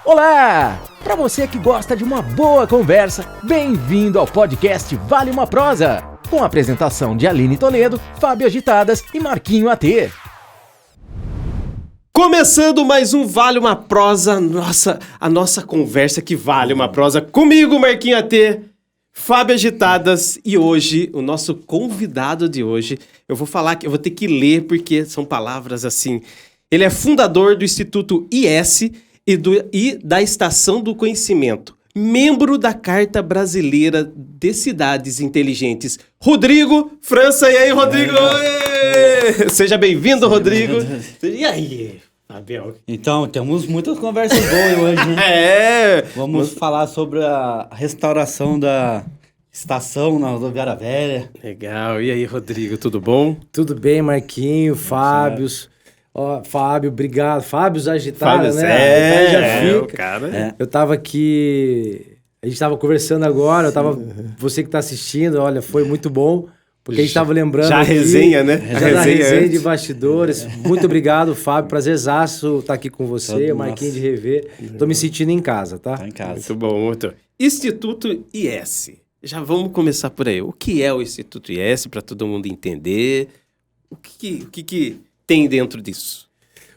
Olá! Para você que gosta de uma boa conversa, bem-vindo ao podcast Vale uma Prosa, com a apresentação de Aline Toledo, Fábio Agitadas e Marquinho AT. Começando mais um Vale uma Prosa, a nossa conversa que vale uma prosa, comigo, Marquinho AT, Fábio Agitadas, e hoje, o nosso convidado de hoje, eu vou falar que eu vou ter que ler porque são palavras assim. Ele é fundador do Instituto IS e da Estação do Conhecimento, membro da Carta Brasileira de Cidades Inteligentes, Rodrigo França. E aí, Rodrigo? Seja bem-vindo, Rodrigo. E aí, Fabio? Então, temos muitas conversas boas hoje, né? Vamos falar sobre a restauração da estação na Rodoviária Velha. Legal. E aí, Rodrigo, tudo bom? Tudo bem, Marquinho, Fábio. Fábio, obrigado. Fábio agitado, né? Já fica. O cara. Eu tava aqui, a gente tava conversando agora, você que tá assistindo, olha, foi muito bom, porque a gente tava lembrando já a resenha, né? Já da resenha de bastidores. Muito obrigado, Fábio, prazerzaço estar aqui com você, Marquinho de rever. Tô me sentindo em casa, tá? Tá em casa. Muito bom, muito. Instituto IS. Já vamos começar por aí. O que é o Instituto IS, para todo mundo entender? O que tem dentro disso?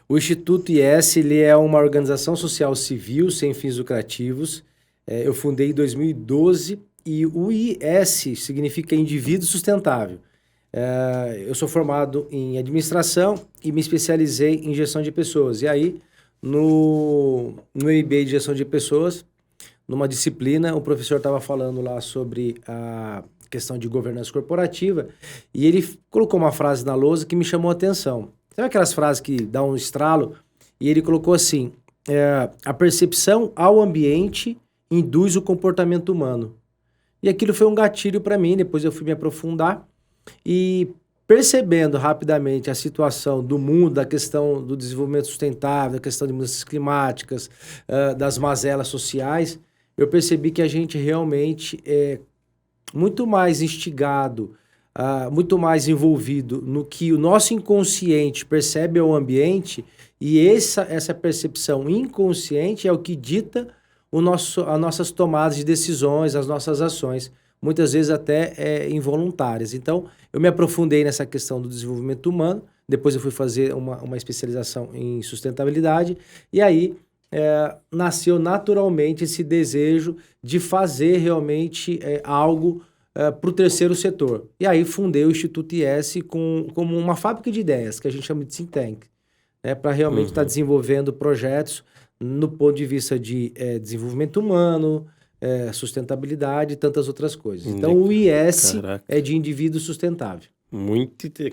O Instituto IS, ele é uma organização social civil sem fins lucrativos. Eu fundei em 2012 e o IS significa Indivíduo Sustentável. Eu sou formado em administração e me especializei em gestão de pessoas. E aí, no MBA de gestão de pessoas, numa disciplina, o professor estava falando lá sobre a questão de governança corporativa e ele colocou uma frase na lousa que me chamou a atenção. Sabe aquelas frases que dá um estralo? E ele colocou assim, a percepção ao ambiente induz o comportamento humano. E aquilo foi um gatilho para mim, depois eu fui me aprofundar e percebendo rapidamente a situação do mundo, da questão do desenvolvimento sustentável, da questão de mudanças climáticas, das mazelas sociais, eu percebi que a gente realmente é muito mais instigado, muito mais envolvido no que o nosso inconsciente percebe ao ambiente, e essa percepção inconsciente é o que dita as nossas tomadas de decisões, as nossas ações, muitas vezes até involuntárias. Então, eu me aprofundei nessa questão do desenvolvimento humano, depois eu fui fazer uma especialização em sustentabilidade, e aí nasceu naturalmente esse desejo de fazer realmente algo para o terceiro setor. E aí fundei o Instituto IS como uma fábrica de ideias, que a gente chama de think tank, né, para realmente estar desenvolvendo projetos no ponto de vista de desenvolvimento humano, sustentabilidade e tantas outras coisas. Então, o IS é de indivíduo sustentável.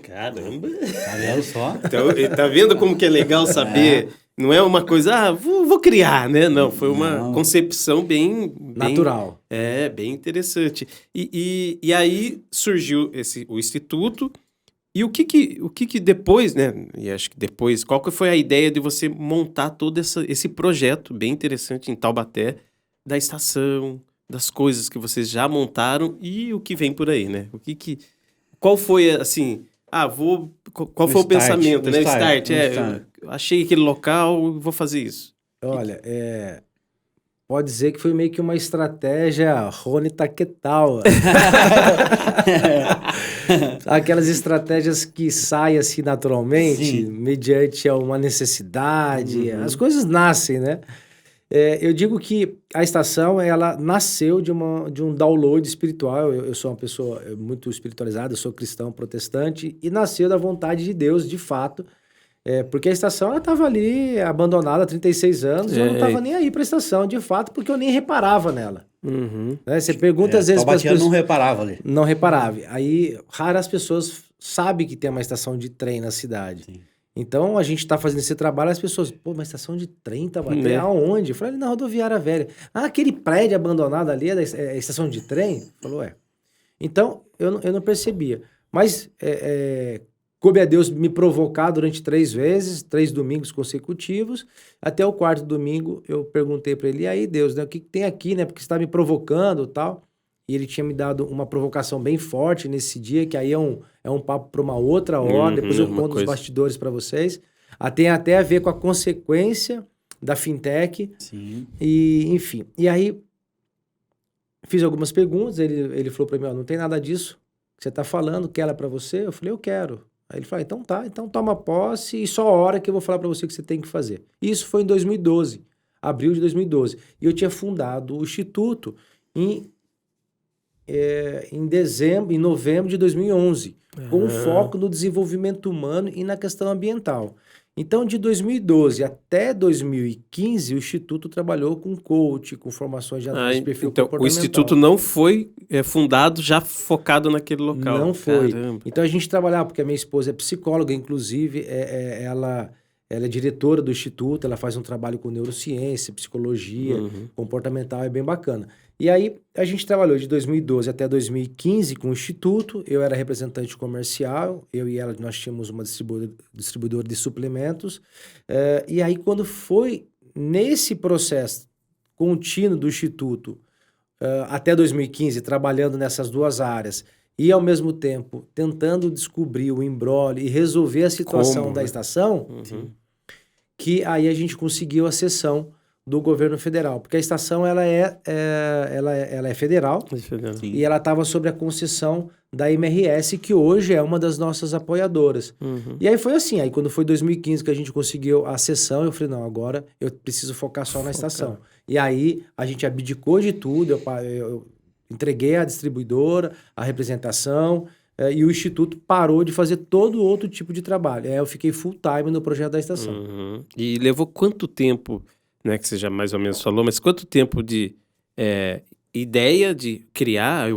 Caramba! Tá vendo só? Então, tá vendo como que é legal saber? Não é uma coisa, vou criar, né? Não, foi uma concepção bem natural. Bem interessante. E aí surgiu o Instituto. E o que depois, né? E acho que depois, qual que foi a ideia de você montar todo esse projeto bem interessante em Taubaté, da estação, das coisas que vocês já montaram e o que vem por aí, né? Qual foi, assim... qual foi o pensamento, né? O start. Eu achei aquele local, vou fazer isso. Olha, pode dizer que foi meio que uma estratégia Rony Taquetal. Aquelas estratégias que saem assim naturalmente, mediante uma necessidade. As coisas nascem, né? Eu digo que a estação, ela nasceu de um download espiritual. Eu sou uma pessoa muito espiritualizada, eu sou cristão protestante, e nasceu da vontade de Deus, de fato, porque a estação estava ali abandonada há 36 anos, eu não estava nem aí para a estação, de fato, porque eu nem reparava nela. Né? Você pergunta às vezes... Taubaté não reparava ali. Não reparava. Aí, raras pessoas sabem que tem uma estação de trem na cidade. Sim. Então, a gente está fazendo esse trabalho, as pessoas, uma estação de trem, Taubaté, aonde? Eu falei, ali na Rodoviária Velha. Aquele prédio abandonado ali é a estação de trem? Falou, Então, eu não percebia. Mas, coube a Deus me provocar durante 3 vezes, 3 domingos consecutivos. Até o 4º domingo, eu perguntei para ele, e aí, Deus, né, o que tem aqui, né? Porque você está me provocando e tal. E ele tinha me dado uma provocação bem forte nesse dia, que aí é um papo para uma outra hora, depois eu conto os bastidores para vocês. Tem até a ver com a consequência da fintech. Sim. E, enfim. E aí, fiz algumas perguntas. Ele falou para mim: não tem nada disso que você está falando, quer ela para você? Eu falei: eu quero. Aí ele falou: então tá, então toma posse e só a hora que eu vou falar para você o que você tem que fazer. Isso foi em 2012, abril de 2012. E eu tinha fundado o Instituto em novembro de 2011, com foco no desenvolvimento humano e na questão ambiental. Então, de 2012 até 2015, o Instituto trabalhou com coach, com formações de análise de perfil comportamental. O Instituto não foi fundado já focado naquele local. Não foi. Caramba. Então, a gente trabalhava, porque a minha esposa é psicóloga, inclusive, ela é diretora do Instituto, ela faz um trabalho com neurociência, psicologia, comportamental, é bem bacana. E aí, a gente trabalhou de 2012 até 2015 com o Instituto, eu era representante comercial, eu e ela, nós tínhamos uma distribuidora de suplementos, e aí quando foi nesse processo contínuo do Instituto, até 2015, trabalhando nessas duas áreas, e ao mesmo tempo tentando descobrir o imbróglio e resolver a situação da estação, que aí a gente conseguiu a cessão do governo federal, porque a estação ela é federal, e ela estava sob a concessão da MRS, que hoje é uma das nossas apoiadoras. E aí foi assim, aí quando foi 2015 que a gente conseguiu a cessão, eu falei, não, agora eu preciso focar só na estação. E aí a gente abdicou de tudo, eu entreguei a distribuidora, a representação, e o Instituto parou de fazer todo outro tipo de trabalho. Eu fiquei full time no projeto da estação. E levou quanto tempo, né, que você já mais ou menos falou, mas quanto tempo de ideia de criar,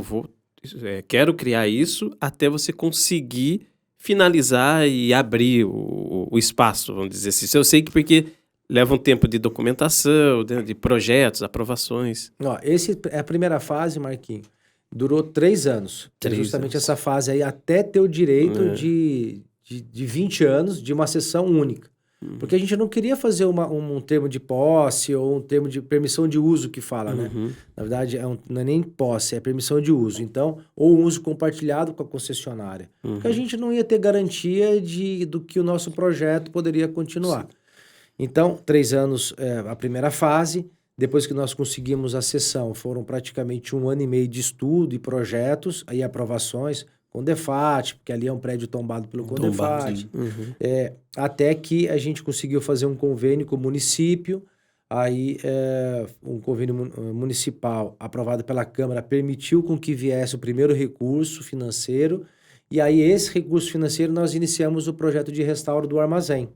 quero criar isso, até você conseguir finalizar e abrir o espaço, vamos dizer assim. Eu sei que porque leva um tempo de documentação, de projetos, aprovações. Essa é a primeira fase, Marquinhos. Durou 3 anos. Justamente essa fase aí, até ter o direito de 20 anos de uma sessão única. Porque a gente não queria fazer um termo de posse ou um termo de permissão de uso que fala, né? Na verdade, não é nem posse, é permissão de uso. Então, ou um uso compartilhado com a concessionária. Porque a gente não ia ter garantia do que o nosso projeto poderia continuar. Então, 3 anos a primeira fase. Depois que nós conseguimos a cessão, foram praticamente 1 ano e meio de estudo e projetos, aí aprovações com o DEFAT, porque ali é um prédio tombado pelo CONDEFAT. Até que a gente conseguiu fazer um convênio com o município, aí um convênio municipal aprovado pela Câmara permitiu com que viesse o primeiro recurso financeiro, e aí esse recurso financeiro nós iniciamos o projeto de restauro do armazém.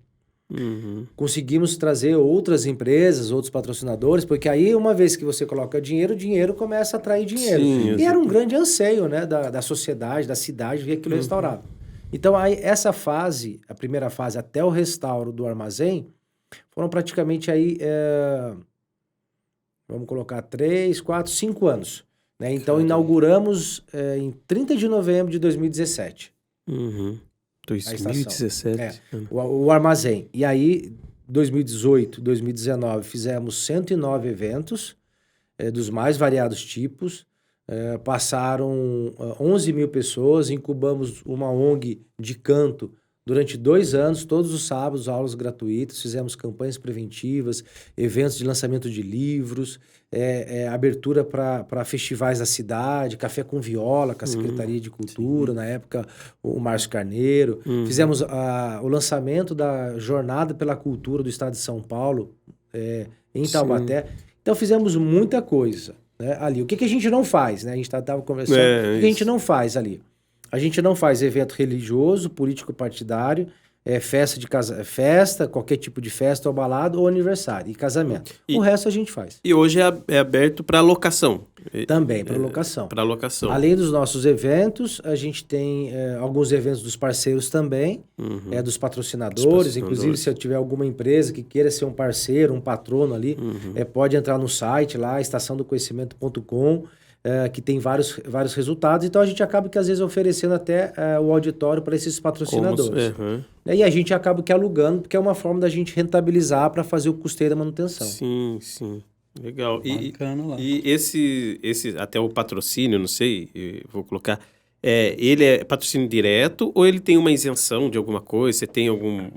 Conseguimos trazer outras empresas, outros patrocinadores, porque aí uma vez que você coloca dinheiro, o dinheiro começa a atrair dinheiro. Sim, e era um grande anseio, né, da sociedade, da cidade, ver aquilo restaurado. Então aí essa fase, a primeira fase até o restauro do armazém, foram praticamente aí, vamos colocar 3, 4, 5 anos. Né? Então inauguramos em 30 de novembro de 2017. 2017. O armazém. E aí, 2018, 2019, fizemos 109 eventos, dos mais variados tipos. Passaram 11 mil pessoas, incubamos uma ONG de canto durante 2 anos, todos os sábados, aulas gratuitas, fizemos campanhas preventivas, eventos de lançamento de livros, abertura para festivais da cidade, Café com Viola, com a Secretaria de Cultura, na época o Márcio Carneiro. Fizemos o lançamento da Jornada pela Cultura do Estado de São Paulo, em Taubaté. Então fizemos muita coisa, né, ali. O que a gente não faz? Né? A gente estava conversando. O que a gente não faz ali? A gente não faz evento religioso, político-partidário, festa, qualquer tipo de festa ou balada, ou aniversário, e casamento. O resto a gente faz. E hoje é aberto para locação. Também, para locação. Para locação. Além dos nossos eventos, a gente tem alguns eventos dos parceiros também, dos patrocinadores. Inclusive, se eu tiver alguma empresa que queira ser um parceiro, um patrono ali, pode entrar no site lá, estaçãodoconhecimento.com, que tem vários resultados. Então, a gente acaba que, às vezes, oferecendo até o auditório para esses patrocinadores. E a gente acaba que alugando, porque é uma forma da gente rentabilizar para fazer o custeio da manutenção. Sim, sim. Legal. Bacana lá. E esse, até o patrocínio, não sei, vou colocar, ele é patrocínio direto ou ele tem uma isenção de alguma coisa? Você tem alguma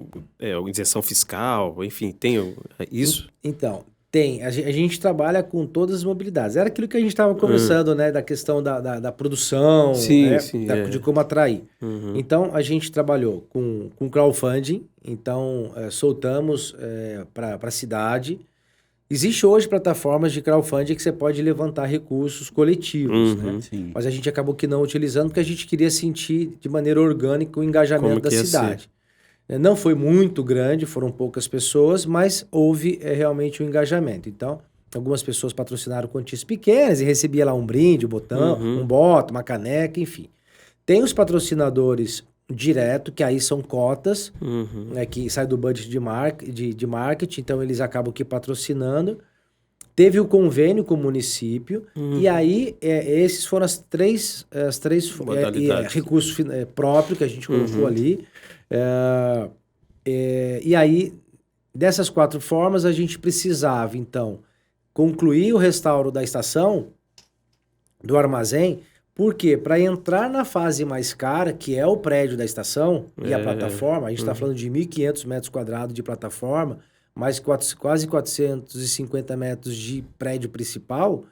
isenção fiscal? Enfim, tem isso? Então, tem. A gente trabalha com todas as mobilidades. Era aquilo que a gente estava conversando, né? Da questão da produção, sim, né? sim, de como atrair. Uhum. Então, a gente trabalhou com crowdfunding. Então, soltamos para a cidade. Existe hoje plataformas de crowdfunding que você pode levantar recursos coletivos, né? Sim. Mas a gente acabou que não utilizando porque a gente queria sentir de maneira orgânica o engajamento da cidade. Não foi muito grande, foram poucas pessoas, mas houve realmente um engajamento. Então, algumas pessoas patrocinaram quantias pequenas e recebia lá um brinde, um botão, um bota, uma caneca, enfim. Tem os patrocinadores direto, que aí são cotas, né, que sai do budget de marketing, então eles acabam que patrocinando. Teve o convênio com o município, e aí esses foram as três recursos próprios que a gente colocou ali. E aí, dessas 4 formas, a gente precisava, então, concluir o restauro da estação, do armazém. Por quê? Para entrar na fase mais cara, que é o prédio da estação e a plataforma, a gente está falando de 1.500 metros quadrados de plataforma, mais quase 450 metros de prédio principal,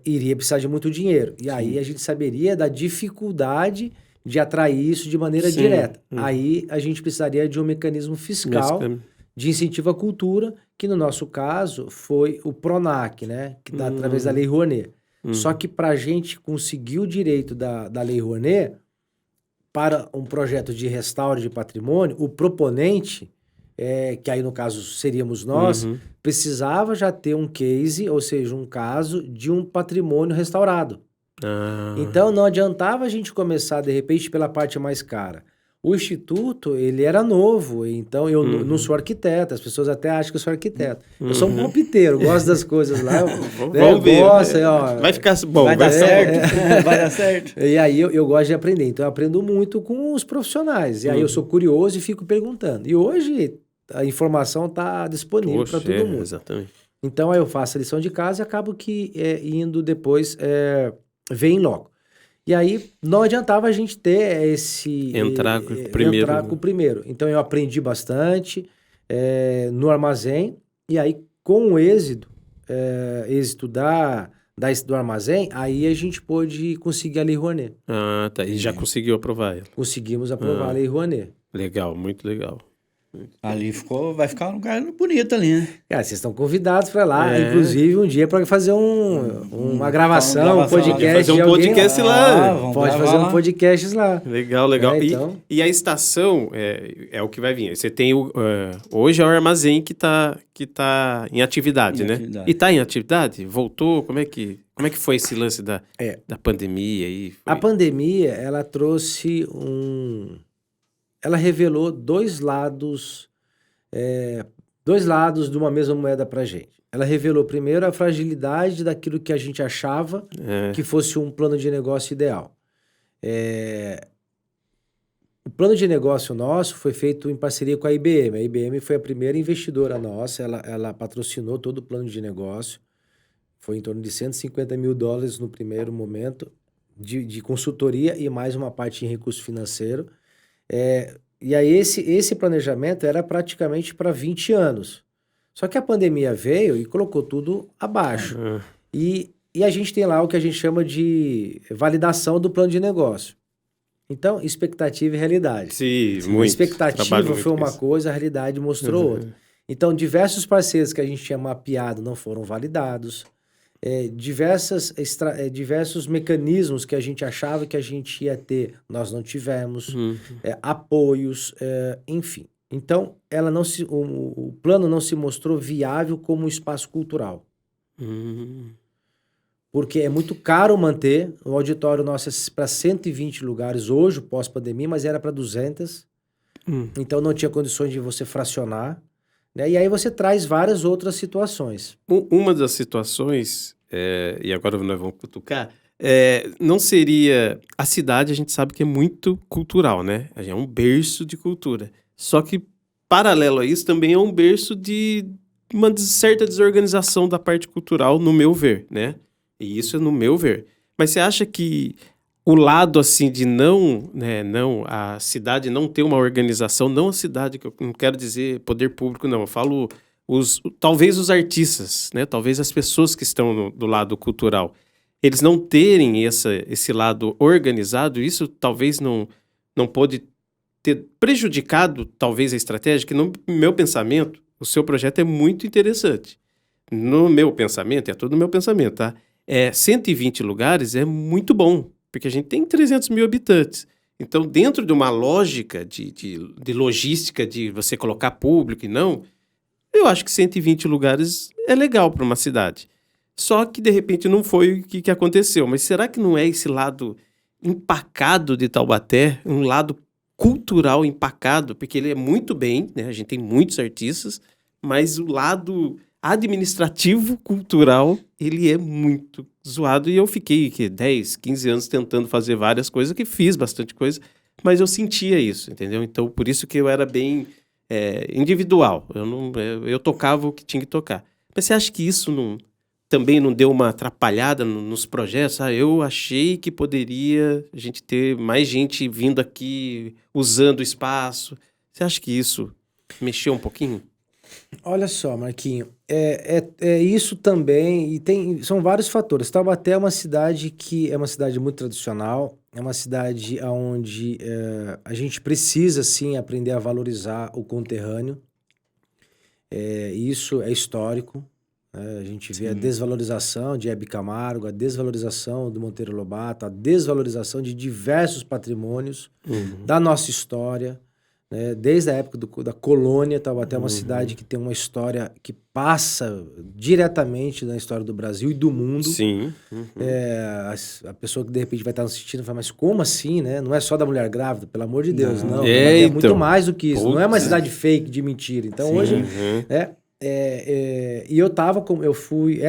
iria precisar de muito dinheiro. E aí a gente saberia da dificuldade de atrair isso de maneira direta. Aí a gente precisaria de um mecanismo fiscal de incentivo à cultura, que no nosso caso foi o PRONAC, né? Que dá através da Lei Rouanet. Só que para a gente conseguir o direito da Lei Rouanet, para um projeto de restauro de patrimônio, o proponente, que aí no caso seríamos nós, precisava já ter um case, ou seja, um caso de um patrimônio restaurado. Então não adiantava a gente começar de repente pela parte mais cara. O instituto, ele era novo, então eu não sou arquiteto, as pessoas até acham que eu sou arquiteto. Eu sou um palpiteiro, gosto das coisas lá. Vamos ver. Gosto, vai ficar bom, vai dar certo. Vai dar certo. E aí eu gosto de aprender, então eu aprendo muito com os profissionais. E aí eu sou curioso e fico perguntando. E hoje a informação está disponível para todo mundo. Exatamente. Então aí eu faço a lição de casa e acabo que indo depois ver em loco. E aí não adiantava a gente ter entrar com o primeiro. Então eu aprendi bastante no armazém, e aí com o êxito do armazém, aí a gente pôde conseguir a Lei Rouanet. Tá. E já conseguiu aprovar ela? Conseguimos aprovar a Lei Rouanet. Legal, muito legal. Ali vai ficar um lugar bonito ali, né? Cara, vocês estão convidados para lá, inclusive um dia para fazer uma gravação, um podcast. Fazer um podcast lá. Pode fazer um podcast lá. Legal. Então... E a estação é o que vai vir. Você tem hoje é o armazém que tá em atividade, né? E tá em atividade? Voltou? Como é que foi esse lance da pandemia aí? A pandemia, ela trouxe ela revelou dois lados de uma mesma moeda para a gente. Ela revelou, primeiro, a fragilidade daquilo que a gente achava que fosse um plano de negócio ideal. O plano de negócio nosso foi feito em parceria com a IBM. A IBM foi a primeira investidora nossa, ela patrocinou todo o plano de negócio. Foi em torno de $150 mil no primeiro momento, de consultoria e mais uma parte em recurso financeiro. E aí esse planejamento era praticamente para 20 anos. Só que a pandemia veio e colocou tudo abaixo. E a gente tem lá o que a gente chama de validação do plano de negócio. Então, expectativa e realidade. Sim, muito. A expectativa foi uma coisa, a realidade mostrou outra. Então, diversos parceiros que a gente tinha mapeado não foram validados. Diversos mecanismos que a gente achava que a gente ia ter, nós não tivemos, apoios, enfim. Então, o plano não se mostrou viável como espaço cultural. Porque é muito caro manter, o auditório nosso é para 120 lugares hoje, pós-pandemia, mas era para 200. Então, não tinha condições de você fracionar. Né? E aí você traz várias outras situações. Uma das situações, e agora nós vamos cutucar, não seria... A cidade, a gente sabe que é muito cultural, né? É um berço de cultura. Só que, paralelo a isso, também é um berço de uma certa desorganização da parte cultural, no meu ver, né? E isso é no meu ver. Mas você acha que o lado assim de não, né, não, a cidade não ter uma organização, não a cidade, que eu não quero dizer poder público, não, eu falo talvez os artistas, né, talvez as pessoas que estão do lado cultural, eles não terem esse lado organizado, isso talvez não pode ter prejudicado talvez a estratégia, que no meu pensamento, o seu projeto é muito interessante. No meu pensamento, é tudo no meu pensamento, tá? 120 lugares é muito bom, porque a gente tem 300 mil habitantes. Então, dentro de uma lógica de logística, de você colocar público e não, eu acho que 120 lugares é legal para uma cidade. Só que, de repente, não foi o que aconteceu. Mas será que não é esse lado empacado de Taubaté, um lado cultural empacado? Porque ele é muito bem, né? A gente tem muitos artistas, mas o lado administrativo, cultural, ele é muito zoado. E eu fiquei 10, 15 anos tentando fazer várias coisas, que fiz bastante coisa, mas eu sentia isso, entendeu? Então, por isso que eu era bem individual. Eu tocava o que tinha que tocar. Mas você acha que isso também não deu uma atrapalhada nos projetos? Eu achei que poderia a gente ter mais gente vindo aqui, usando o espaço. Você acha que isso mexeu um pouquinho? Olha só, Marquinho, isso também, e são vários fatores. Taubaté é uma cidade que é uma cidade muito tradicional, é uma cidade onde a gente precisa, sim, aprender a valorizar o conterrâneo. Isso é histórico. A gente vê a desvalorização de Hebe Camargo, a desvalorização do Monteiro Lobato, a desvalorização de diversos patrimônios da nossa história. Desde a época da colônia, Taubaté é uma cidade que tem uma história que passa diretamente na história do Brasil e do mundo. Sim. A pessoa que de repente vai estar assistindo fala, mas como assim, né? Não é só da mulher grávida, pelo amor de Deus, não. É muito mais do que isso. Não é uma cidade fake de mentira. Então hoje, e eu fui,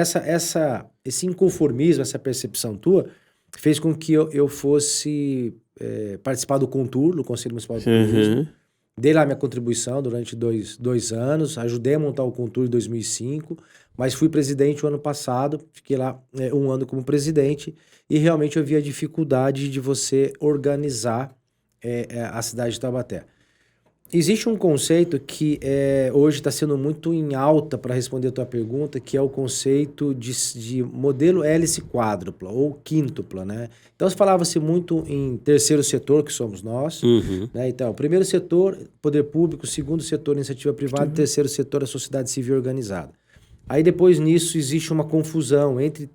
esse inconformismo, essa percepção tua, fez com que eu fosse participar do Contur, do Conselho Municipal de Turismo. Dei lá minha contribuição durante dois anos, ajudei a montar o Contur em 2005, mas fui presidente o ano passado, fiquei lá um ano como presidente, e realmente eu vi a dificuldade de você organizar a cidade de Taubaté. Existe um conceito que hoje está sendo muito em alta para responder a tua pergunta, que é o conceito de modelo hélice quádrupla ou quíntupla, né? Então, falava-se muito em terceiro setor, que somos nós, né? Então, primeiro setor, poder público, segundo setor, iniciativa privada, terceiro setor, a sociedade civil organizada. Aí, depois nisso, existe uma confusão entre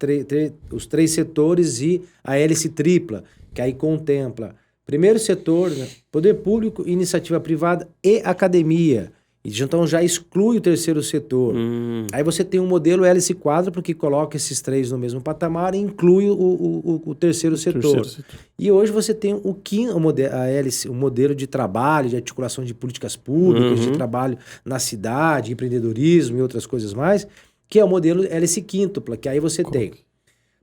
os três setores e a hélice tripla, que aí contempla primeiro setor, né? Poder público, iniciativa privada e academia. Então já exclui o terceiro setor. Aí você tem um modelo hélice quádrupla que coloca esses três no mesmo patamar e inclui o terceiro setor. E hoje você tem o modelo de trabalho, de articulação de políticas públicas, de trabalho na cidade, empreendedorismo e outras coisas mais, que é o modelo hélice quíntupla, que aí você tem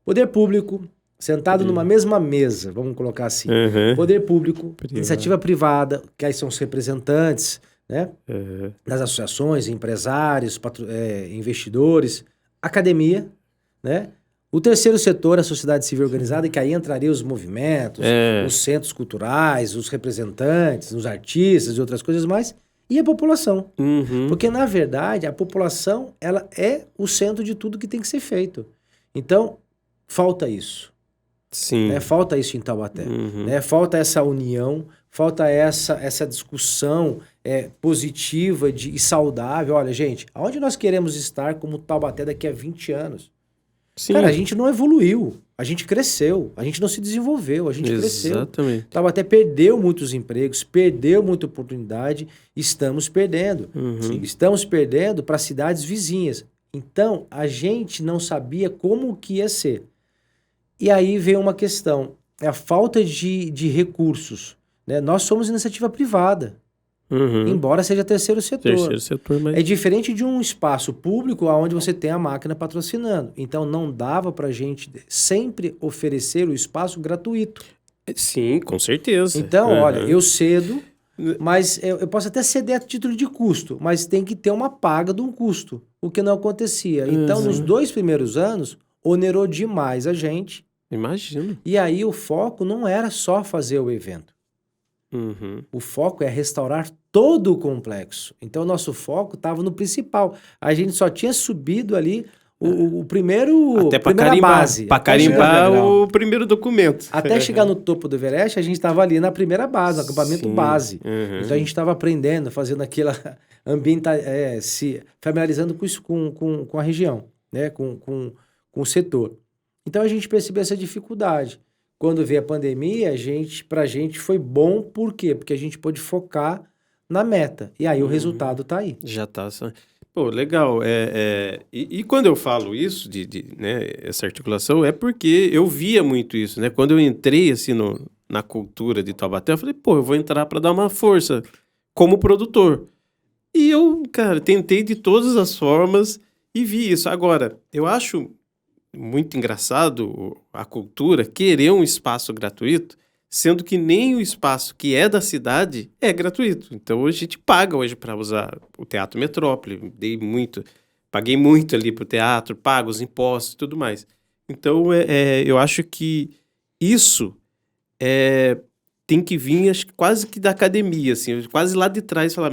poder público, sentado numa mesma mesa, vamos colocar assim. Poder público, iniciativa privada, que aí são os representantes, né? Das associações, empresários, investidores, academia, né? O terceiro setor, a sociedade civil organizada, que aí entraria os movimentos, os centros culturais, os representantes, os artistas e outras coisas mais, e a população. Porque, na verdade, a população ela é o centro de tudo que tem que ser feito. Então, falta isso. Sim. Né? Falta isso em Taubaté. Né? Falta essa união, falta essa discussão positiva e saudável. Olha, gente, aonde nós queremos estar como Taubaté daqui a 20 anos? Sim. Cara, a gente não evoluiu, a gente cresceu, a gente não se desenvolveu, a gente cresceu. Exatamente. Taubaté perdeu muitos empregos, perdeu muita oportunidade, estamos perdendo. Estamos perdendo para cidades vizinhas. Então, a gente não sabia como que ia ser. E aí veio uma questão, a falta de recursos. Né? Nós somos iniciativa privada, embora seja terceiro setor. Mas... É diferente de um espaço público onde você tem a máquina patrocinando. Então não dava para a gente sempre oferecer o espaço gratuito. Sim, com certeza. Então, olha, eu cedo, mas eu posso até ceder a título de custo, mas tem que ter uma paga de um custo, o que não acontecia. Então, nos 2 primeiros anos, onerou demais a gente. Imagino. E aí o foco não era só fazer o evento. Uhum. O foco é restaurar todo o complexo. Então, o nosso foco estava no principal. A gente só tinha subido ali o primeiro, Até para primeira carimbar, base. para Até carimbar chegar- o primeiro documento. Até chegar no topo do Everest, a gente estava ali na primeira base, no acampamento Sim. base. Uhum. Então, a gente estava aprendendo, fazendo aquela se familiarizando com isso, com a região, né? com o setor. Então, a gente percebeu essa dificuldade. Quando veio a pandemia, pra gente foi bom, por quê? Porque a gente pôde focar na meta. E aí o resultado tá aí. Já tá. Pô, legal. E quando eu falo isso, né, essa articulação, é porque eu via muito isso, né? Quando eu entrei, assim, na cultura de Taubaté, eu falei, pô, eu vou entrar para dar uma força como produtor. E eu, cara, tentei de todas as formas e vi isso. Agora, eu acho muito engraçado a cultura querer um espaço gratuito, sendo que nem o espaço que é da cidade é gratuito. Então, a gente paga hoje para usar o Teatro Metrópole, paguei muito ali pro teatro, pago os impostos e tudo mais. Então, eu acho que isso tem que vir, acho que quase que da academia, assim, quase lá de trás, falar,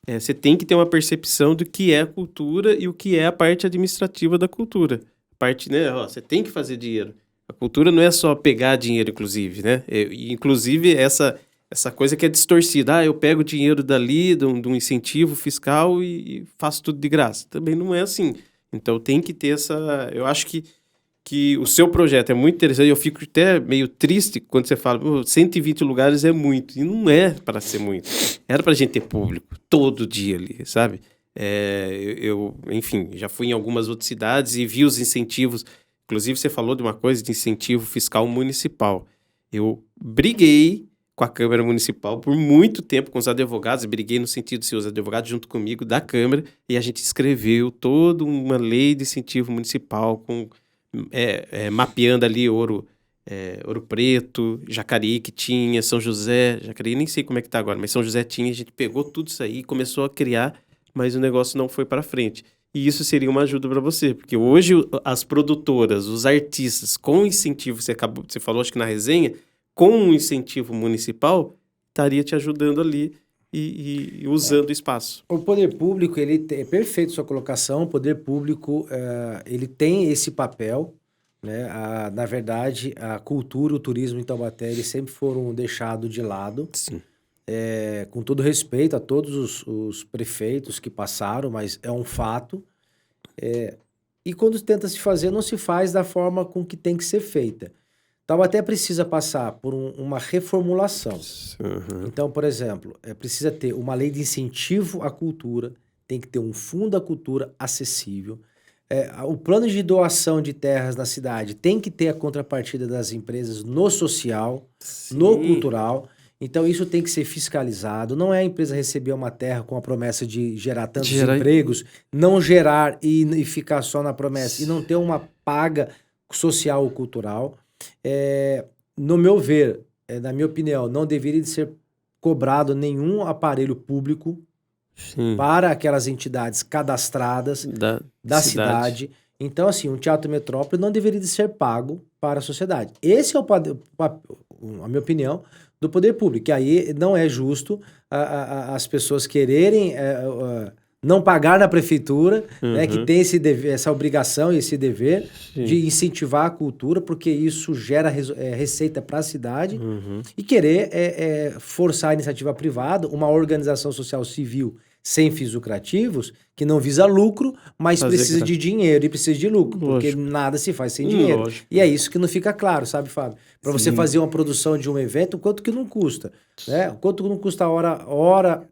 você tem que ter uma percepção do que é cultura e o que é a parte administrativa da cultura. Parte, né, você tem que fazer dinheiro. A cultura não é só pegar dinheiro, inclusive, né? Inclusive, essa coisa que é distorcida. Eu pego dinheiro dali, de um incentivo fiscal e faço tudo de graça. Também não é assim. Então, tem que ter essa... Eu acho que o seu projeto é muito interessante. Eu fico até meio triste quando você fala 120 lugares é muito. E não é para ser muito. Era para a gente ter público todo dia ali, sabe? Enfim, já fui em algumas outras cidades e vi os incentivos. Inclusive, você falou de uma coisa de incentivo fiscal municipal. Eu briguei com a Câmara Municipal por muito tempo com os advogados, briguei no sentido de ser os advogados junto comigo da Câmara, e a gente escreveu toda uma lei de incentivo municipal, mapeando ali Ouro Preto, Jacareí que tinha, São José, Jacareí nem sei como é que tá agora, mas São José tinha, a gente pegou tudo isso aí e começou a criar, mas o negócio não foi para frente. E isso seria uma ajuda para você, porque hoje as produtoras, os artistas, com incentivo, você falou acho que na resenha, com um incentivo municipal, estaria te ajudando ali e usando o espaço. O poder público, é perfeito sua colocação, o poder público, ele tem esse papel, né? Na verdade, a cultura, o turismo em Taubaté, eles sempre foram deixados de lado. Sim. Com todo respeito a todos os prefeitos que passaram, mas é um fato. E quando tenta se fazer, não se faz da forma com que tem que ser feita. Taubaté precisa passar por uma reformulação. Uhum. Então, por exemplo, precisa ter uma lei de incentivo à cultura, tem que ter um fundo à cultura acessível. O plano de doação de terras na cidade tem que ter a contrapartida das empresas no social, Sim. no cultural. Então, isso tem que ser fiscalizado. Não é a empresa receber uma terra com a promessa de gerar tantos empregos, não gerar e ficar só na promessa, e não ter uma paga social ou cultural. No meu ver, na minha opinião, não deveria de ser cobrado nenhum aparelho público para aquelas entidades cadastradas da cidade. Então, assim, um Teatro Metrópole não deveria de ser pago para a sociedade. Esse é a minha opinião, do poder público. Que aí não é justo as pessoas quererem não pagar na prefeitura, né, que tem essa obrigação e esse dever de incentivar a cultura, porque isso gera receita para a cidade, e querer forçar a iniciativa privada, uma organização social civil sem fins lucrativos, que não visa lucro, mas precisa de dinheiro e precisa de lucro, porque nada se faz sem dinheiro. Lógico. E é isso que não fica claro, sabe, Fábio? Para você fazer uma produção de um evento, quanto que não custa? Né? Quanto que não custa a hora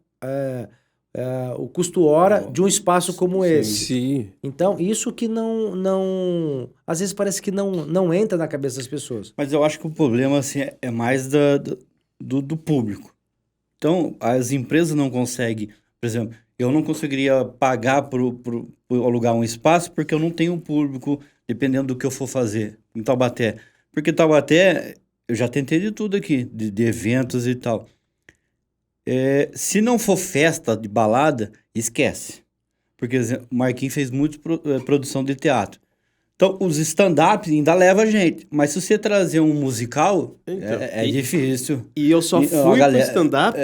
o custo hora de um espaço como esse. Sim. Então, isso que não às vezes parece que não entra na cabeça das pessoas. Mas eu acho que o problema assim, é mais do público. Então, as empresas não conseguem, por exemplo, eu não conseguiria pagar por alugar um espaço porque eu não tenho público, dependendo do que eu for fazer em Taubaté. Porque Taubaté, eu já tentei de tudo aqui, de eventos e tal. Se não for festa de balada, esquece. Porque o Marquinhos fez muito produção de teatro. Então, os stand-up ainda leva a gente. Mas se você trazer um musical, Então, é difícil. E eu só E a fui galera- pro stand-up.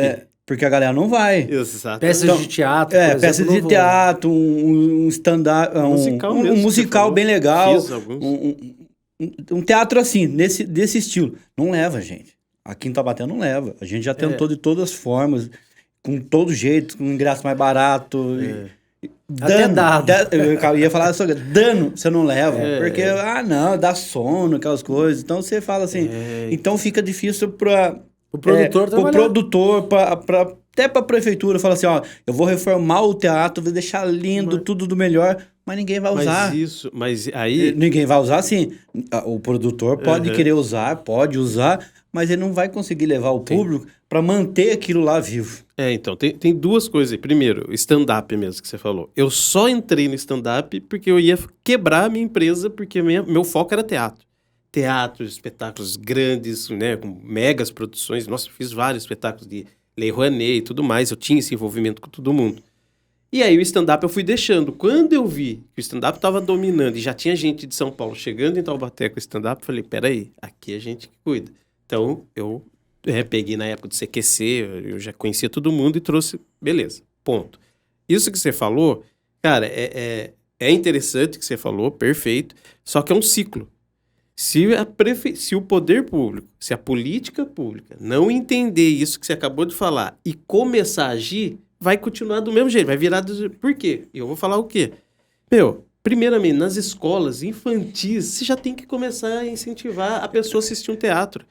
Porque a galera não vai. Exato. Peças Então, de teatro, por exemplo, peças não de vou. teatro, um stand-up, Musical mesmo um que você musical falou. bem legal. Fiz alguns. Um teatro assim, desse estilo. Não leva, gente. Aqui em Taubaté não leva. A gente já tentou de todas as formas, com todo jeito, com ingresso mais barato. Até dado. Eu ia falar só dano, você não leva. Porque, não, dá sono, aquelas coisas. Então você fala assim. Então fica difícil para O produtor pro trabalhar. produtor, até pra prefeitura, fala assim, ó, eu vou reformar o teatro, vou deixar lindo, tudo do melhor, mas ninguém vai usar. Mas aí... Ninguém vai usar, sim. O produtor pode querer usar, pode usar, mas ele não vai conseguir levar o público para manter aquilo lá vivo. Então, tem duas coisas aí. Primeiro, stand-up mesmo que você falou. Eu só entrei no stand-up porque eu ia quebrar a minha empresa, porque meu foco era teatro. Teatro, espetáculos grandes, né, com megas produções. Nossa, eu fiz vários espetáculos de Lei Rouanet e tudo mais. Eu tinha esse envolvimento com todo mundo. E aí o stand-up eu fui deixando. Quando eu vi que o stand-up estava dominando e já tinha gente de São Paulo chegando em Taubaté com o stand-up, eu falei, peraí, aqui a gente que cuida. Então, eu peguei na época do CQC, eu já conhecia todo mundo e trouxe, beleza, ponto. Isso que você falou, cara, é interessante o que você falou, perfeito, só que é um ciclo. Se o poder público, se a política pública não entender isso que você acabou de falar e começar a agir, vai continuar do mesmo jeito, vai virar... Por quê? E eu vou falar o quê? Primeiramente, nas escolas infantis, você já tem que começar a incentivar a pessoa a assistir um teatro.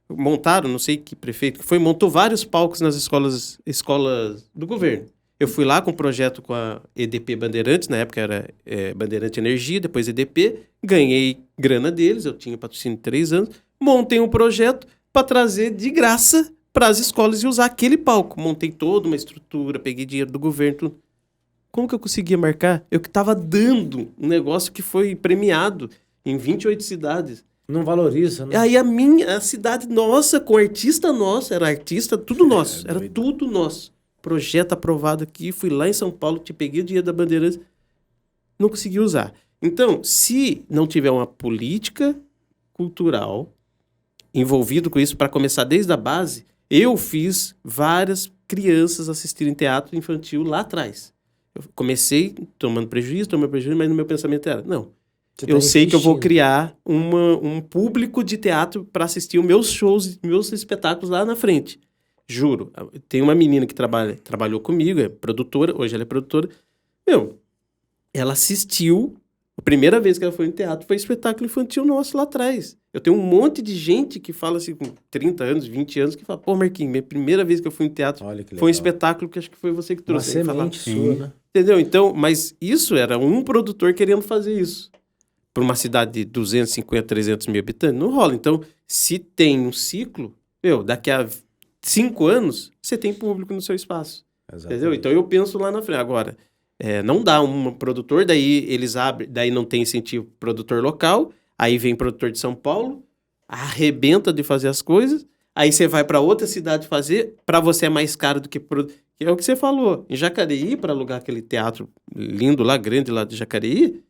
Montaram, não sei que prefeito que foi, montou vários palcos nas escolas do governo. Eu fui lá com um projeto com a EDP Bandeirantes, na época era Bandeirante Energia, depois EDP, ganhei grana deles, eu tinha patrocínio de 3 anos, montei um projeto para trazer de graça para as escolas e usar aquele palco. Montei toda uma estrutura, peguei dinheiro do governo, tudo. Como que eu conseguia marcar? Eu que estava dando um negócio que foi premiado em 28 cidades. Não valoriza, né? Aí a cidade nossa, com artista nosso, era artista, tudo nosso, era tudo nosso. Projeto aprovado aqui, fui lá em São Paulo, te peguei o dinheiro da Bandeirantes, não consegui usar. Então, se não tiver uma política cultural envolvido com isso, para começar desde a base, eu fiz várias crianças assistirem teatro infantil lá atrás. Eu comecei tomando prejuízo, mas no meu pensamento era, não, eu sei que eu vou criar um público de teatro para assistir os meus shows, meus espetáculos lá na frente. Juro. Tem uma menina que trabalhou comigo, é produtora, hoje ela é produtora. Ela assistiu, a primeira vez que ela foi no teatro foi espetáculo infantil nosso lá atrás. Eu tenho um monte de gente que fala assim, com 30 anos, 20 anos, que fala, pô, Marquinhos, minha primeira vez que eu fui no teatro foi um espetáculo que acho que foi você que trouxe. Uma semente sua, né? Entendeu? Então, mas isso era um produtor querendo fazer isso. Para uma cidade de 250, 300 mil habitantes, não rola. Então, se tem um ciclo, daqui a 5 anos, você tem público no seu espaço. Exatamente. Entendeu? Então, eu penso lá na frente. Agora, não dá um produtor, daí eles abrem, daí não tem incentivo produtor local, aí vem produtor de São Paulo, arrebenta de fazer as coisas, aí você vai para outra cidade fazer, para você é mais caro do que... É o que você falou. Em Jacareí, para alugar aquele teatro lindo lá, grande lá de Jacareí,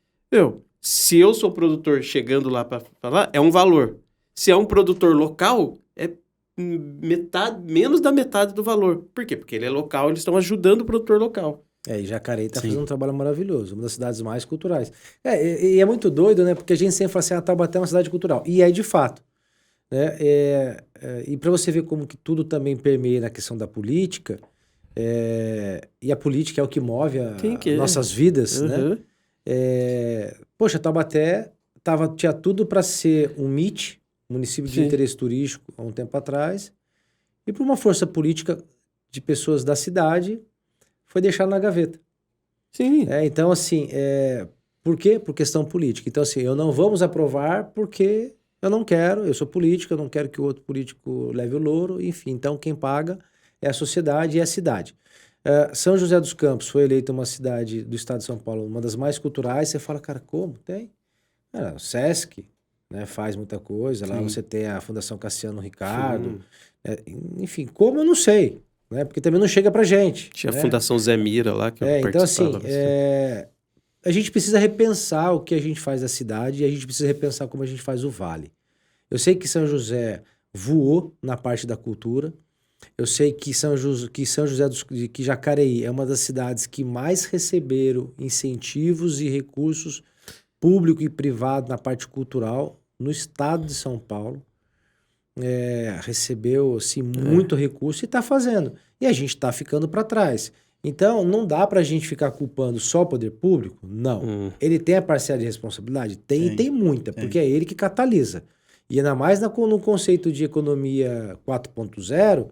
se eu sou produtor chegando lá para falar, é um valor. Se é um produtor local, é menos da metade do valor. Por quê? Porque ele é local, eles estão ajudando o produtor local. E Jacareí está fazendo um trabalho maravilhoso, uma das cidades mais culturais. E é muito doido, né? Porque a gente sempre fala assim, Taubaté é uma cidade cultural. E é de fato. Né? E para você ver como que tudo também permeia na questão da política, e a política é o que move nossas vidas, né? Poxa, Taubaté tinha tudo para ser um MIT, município de interesse turístico, há um tempo atrás, e por uma força política de pessoas da cidade, foi deixado na gaveta. Sim. Então, assim, por quê? Por questão política. Então, assim, eu não vamos aprovar porque eu não quero, eu sou político, eu não quero que o outro político leve o louro, enfim. Então, quem paga é a sociedade e a cidade. São José dos Campos foi eleita uma cidade do estado de São Paulo, uma das mais culturais. Você fala, cara, como? Tem. O Sesc, né, faz muita coisa. Lá você tem a Fundação Cassiano Ricardo. Enfim, como eu não sei, né? Porque também não chega pra gente. Tinha né? a Fundação Zé Mira lá, que eu Então, assim, participava. a gente precisa repensar o que a gente faz da cidade e a gente precisa repensar como a gente faz o Vale. Eu sei que São José voou na parte da cultura. Eu sei que São José que Jacareí é uma das cidades que mais receberam incentivos e recursos público e privado na parte cultural no estado de São Paulo. Recebeu assim, muito recurso e está fazendo. E a gente está ficando para trás. Então, não dá para a gente ficar culpando só o poder público? Não. Ele tem a parcela de responsabilidade? Tem, e tem muita, porque é ele que catalisa. E ainda mais no conceito de economia 4.0,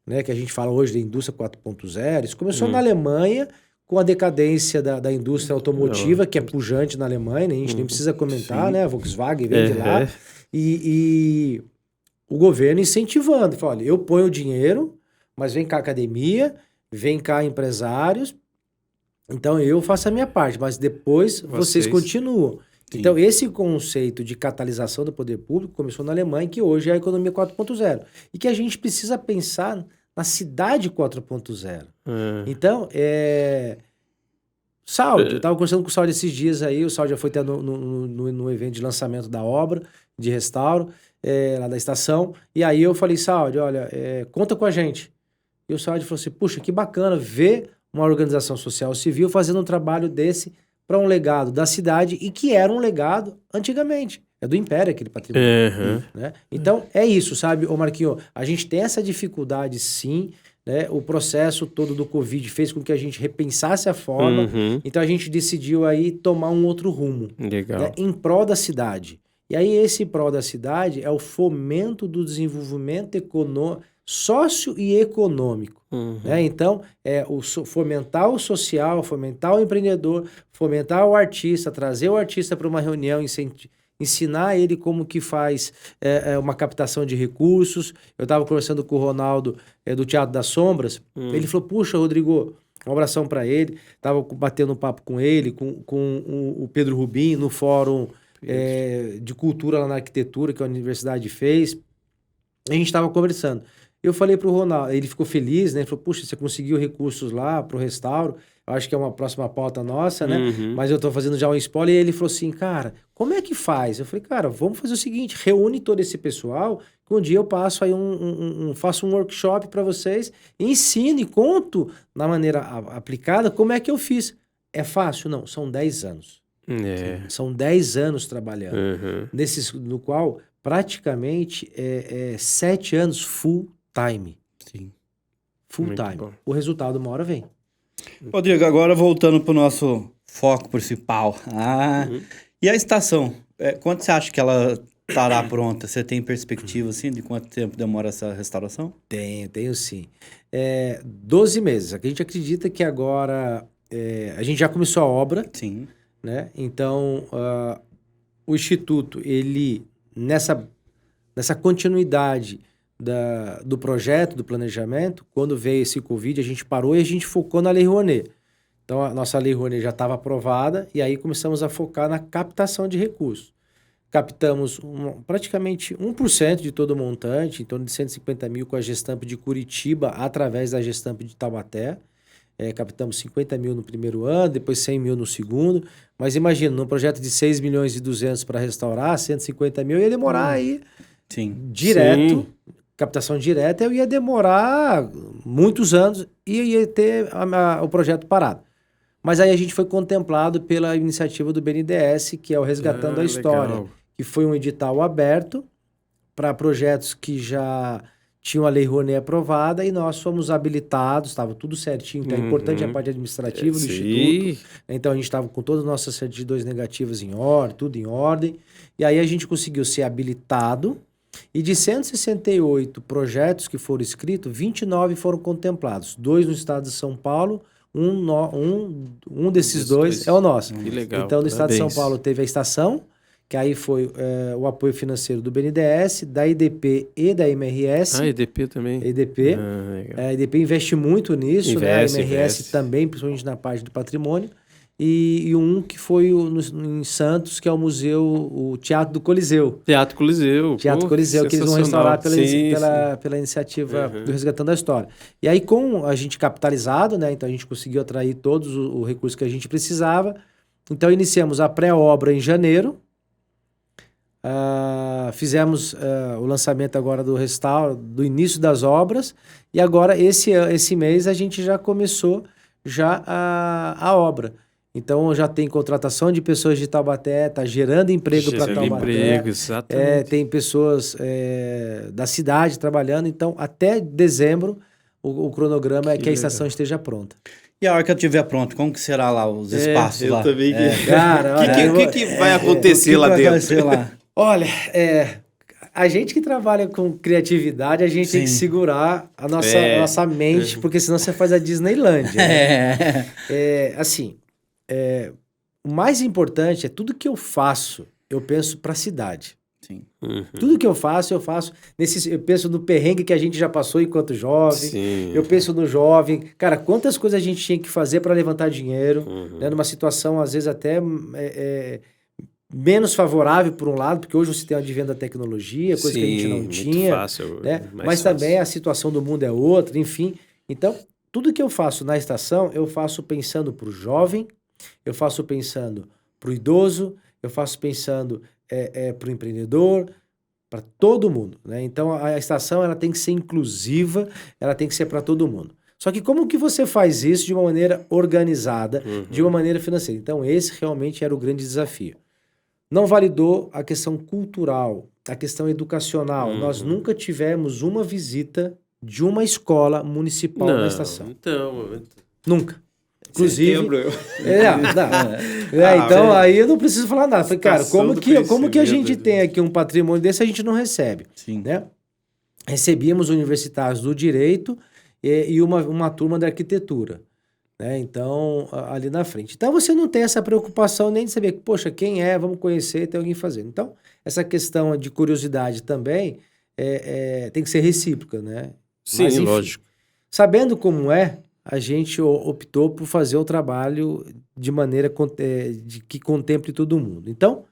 né, que a gente fala hoje da indústria 4.0, isso começou na Alemanha, com a decadência da indústria automotiva, que é pujante na Alemanha, né? A gente nem precisa comentar, né? A Volkswagen vem de lá. E o governo incentivando. Fala, olha, eu ponho o dinheiro, mas vem cá academia, vem cá empresários, então eu faço a minha parte, mas depois vocês continuam. Sim. Então, esse conceito de catalisação do poder público começou na Alemanha, que hoje é a economia 4.0. E que a gente precisa pensar na cidade 4.0. Então, Sáudio, eu estava conversando com o Sáudio esses dias aí, o Sáudio já foi até no evento de lançamento da obra, de restauro, lá da estação, e aí eu falei, Sáudio, olha, conta com a gente. E o Sáudio falou assim, puxa, que bacana ver uma organização social civil fazendo um trabalho desse para um legado da cidade e que era um legado antigamente. É do Império aquele patrimônio. Né? Então, é isso, sabe, ô Marquinho? A gente tem essa dificuldade, sim, né? O processo todo do Covid fez com que a gente repensasse a forma. Então, a gente decidiu aí tomar um outro rumo. Legal. Né? Em prol da cidade. E aí, esse prol da cidade é o fomento do desenvolvimento sócio e econômico. Né? Então, fomentar o social, fomentar o empreendedor, fomentar o artista, trazer o artista para uma reunião, ensinar ele como que faz uma captação de recursos. Eu estava conversando com o Ronaldo do Teatro das Sombras. Ele falou, puxa, Rodrigo, um abração para ele. Estava batendo um papo com ele, com o Pedro Rubim, no Fórum de Cultura lá na Arquitetura, que a universidade fez. A gente estava conversando. Eu falei pro Ronaldo, ele ficou feliz, né? Ele falou, puxa, você conseguiu recursos lá pro restauro, eu acho que é uma próxima pauta nossa, né? Mas eu tô fazendo já um spoiler, e ele falou assim, cara, como é que faz? Eu falei, cara, vamos fazer o seguinte, reúne todo esse pessoal, que um dia eu passo aí faço um workshop para vocês, ensino e conto na maneira aplicada como é que eu fiz. É fácil? Não, são 10 anos. São 10 anos trabalhando, no qual praticamente 7 anos full time. Sim. Full muito time. Bom. O resultado uma hora vem. Rodrigo, agora voltando para o nosso foco principal. E a estação? Quando você acha que ela estará pronta? Você tem perspectiva assim, de quanto tempo demora essa restauração? Tenho sim. 12 meses. A gente acredita que agora a gente já começou a obra. Sim. Né? Então, o Instituto, ele, nessa continuidade do projeto, do planejamento, quando veio esse Covid, a gente parou e a gente focou na Lei Rouanet. Então, a nossa Lei Rouanet já estava aprovada e aí começamos a focar na captação de recursos. Captamos praticamente 1% de todo o montante, em torno de 150 mil com a Gestamp de Curitiba, através da Gestamp de Taubaté. Captamos 50 mil no primeiro ano, depois 100 mil no segundo. Mas imagina, num projeto de 6 milhões e 200 para restaurar, 150 mil ia demorar aí direto. Sim. Captação direta, eu ia demorar muitos anos e ia ter o projeto parado. Mas aí a gente foi contemplado pela iniciativa do BNDES, que é o Resgatando a História, legal. Que foi um edital aberto para projetos que já tinham a Lei Rouanet aprovada e nós fomos habilitados, estava tudo certinho. Então é importante a parte administrativa do Instituto. Então a gente estava com todas as nossas certidões negativas em ordem, tudo em ordem. E aí a gente conseguiu ser habilitado. E de 168 projetos que foram escritos, 29 foram contemplados. 2 no estado de São Paulo, um desses dois é o nosso. Que legal. Então, no estado de São Paulo teve a estação, que aí foi o apoio financeiro do BNDES, da EDP e da MRS. EDP também. EDP. A EDP investe muito nisso, né? A MRS também, principalmente na parte do patrimônio. E um que foi em Santos, que é o museu, o Teatro do Coliseu. Teatro Coliseu, que eles vão restaurar pela iniciativa do Resgatando a História. E aí, com a gente capitalizado, né? Então a gente conseguiu atrair todos o recurso que a gente precisava. Então, iniciamos a pré-obra em janeiro, fizemos o lançamento agora do restauro, do início das obras, e agora esse mês a gente já começou a obra. Então já tem contratação de pessoas de Taubaté, está gerando emprego para Taubaté. Emprego, exatamente. Tem pessoas da cidade trabalhando, então até dezembro o cronograma é que a estação esteja pronta. E a hora que eu estiver pronto, como que será lá os espaços lá? Eu também. Cara, O que vai acontecer lá dentro? Olha, a gente que trabalha com criatividade, a gente tem que segurar a nossa mente, porque senão você faz a Disneylândia. Né? O mais importante é tudo que eu faço, eu penso para a cidade. Sim. Tudo que eu faço eu penso no perrengue que a gente já passou enquanto jovem. Sim. Eu penso no jovem. Cara, quantas coisas a gente tinha que fazer para levantar dinheiro, né, numa situação, às vezes, até menos favorável, por um lado, porque hoje você tem o advento da tecnologia, coisa que a gente não tinha. Fácil, né? Mas também a situação do mundo é outra, enfim. Então, tudo que eu faço na estação, eu faço pensando para o jovem, eu faço pensando para o idoso, eu faço pensando para o empreendedor, para todo mundo, né? Então a estação ela tem que ser inclusiva, ela tem que ser para todo mundo. Só que como que você faz isso de uma maneira organizada, de uma maneira financeira? Então esse realmente era o grande desafio. Não validou a questão cultural, a questão educacional. Nós nunca tivemos uma visita de uma escola municipal na estação. Então... Nunca. Inclusive... Setembro, então aí eu não preciso falar nada. Falei, cara, como que a gente tem aqui um patrimônio desse a gente não recebe? Sim. Né? Recebíamos universitários do direito e uma turma da arquitetura. Né? Então, ali na frente. Então você não tem essa preocupação nem de saber, poxa, quem é, vamos conhecer, tem alguém fazendo. Então, essa questão de curiosidade também tem que ser recíproca, né? Sim, mas, enfim, lógico. Sabendo como a gente optou por fazer o trabalho de maneira que contemple todo mundo. Então,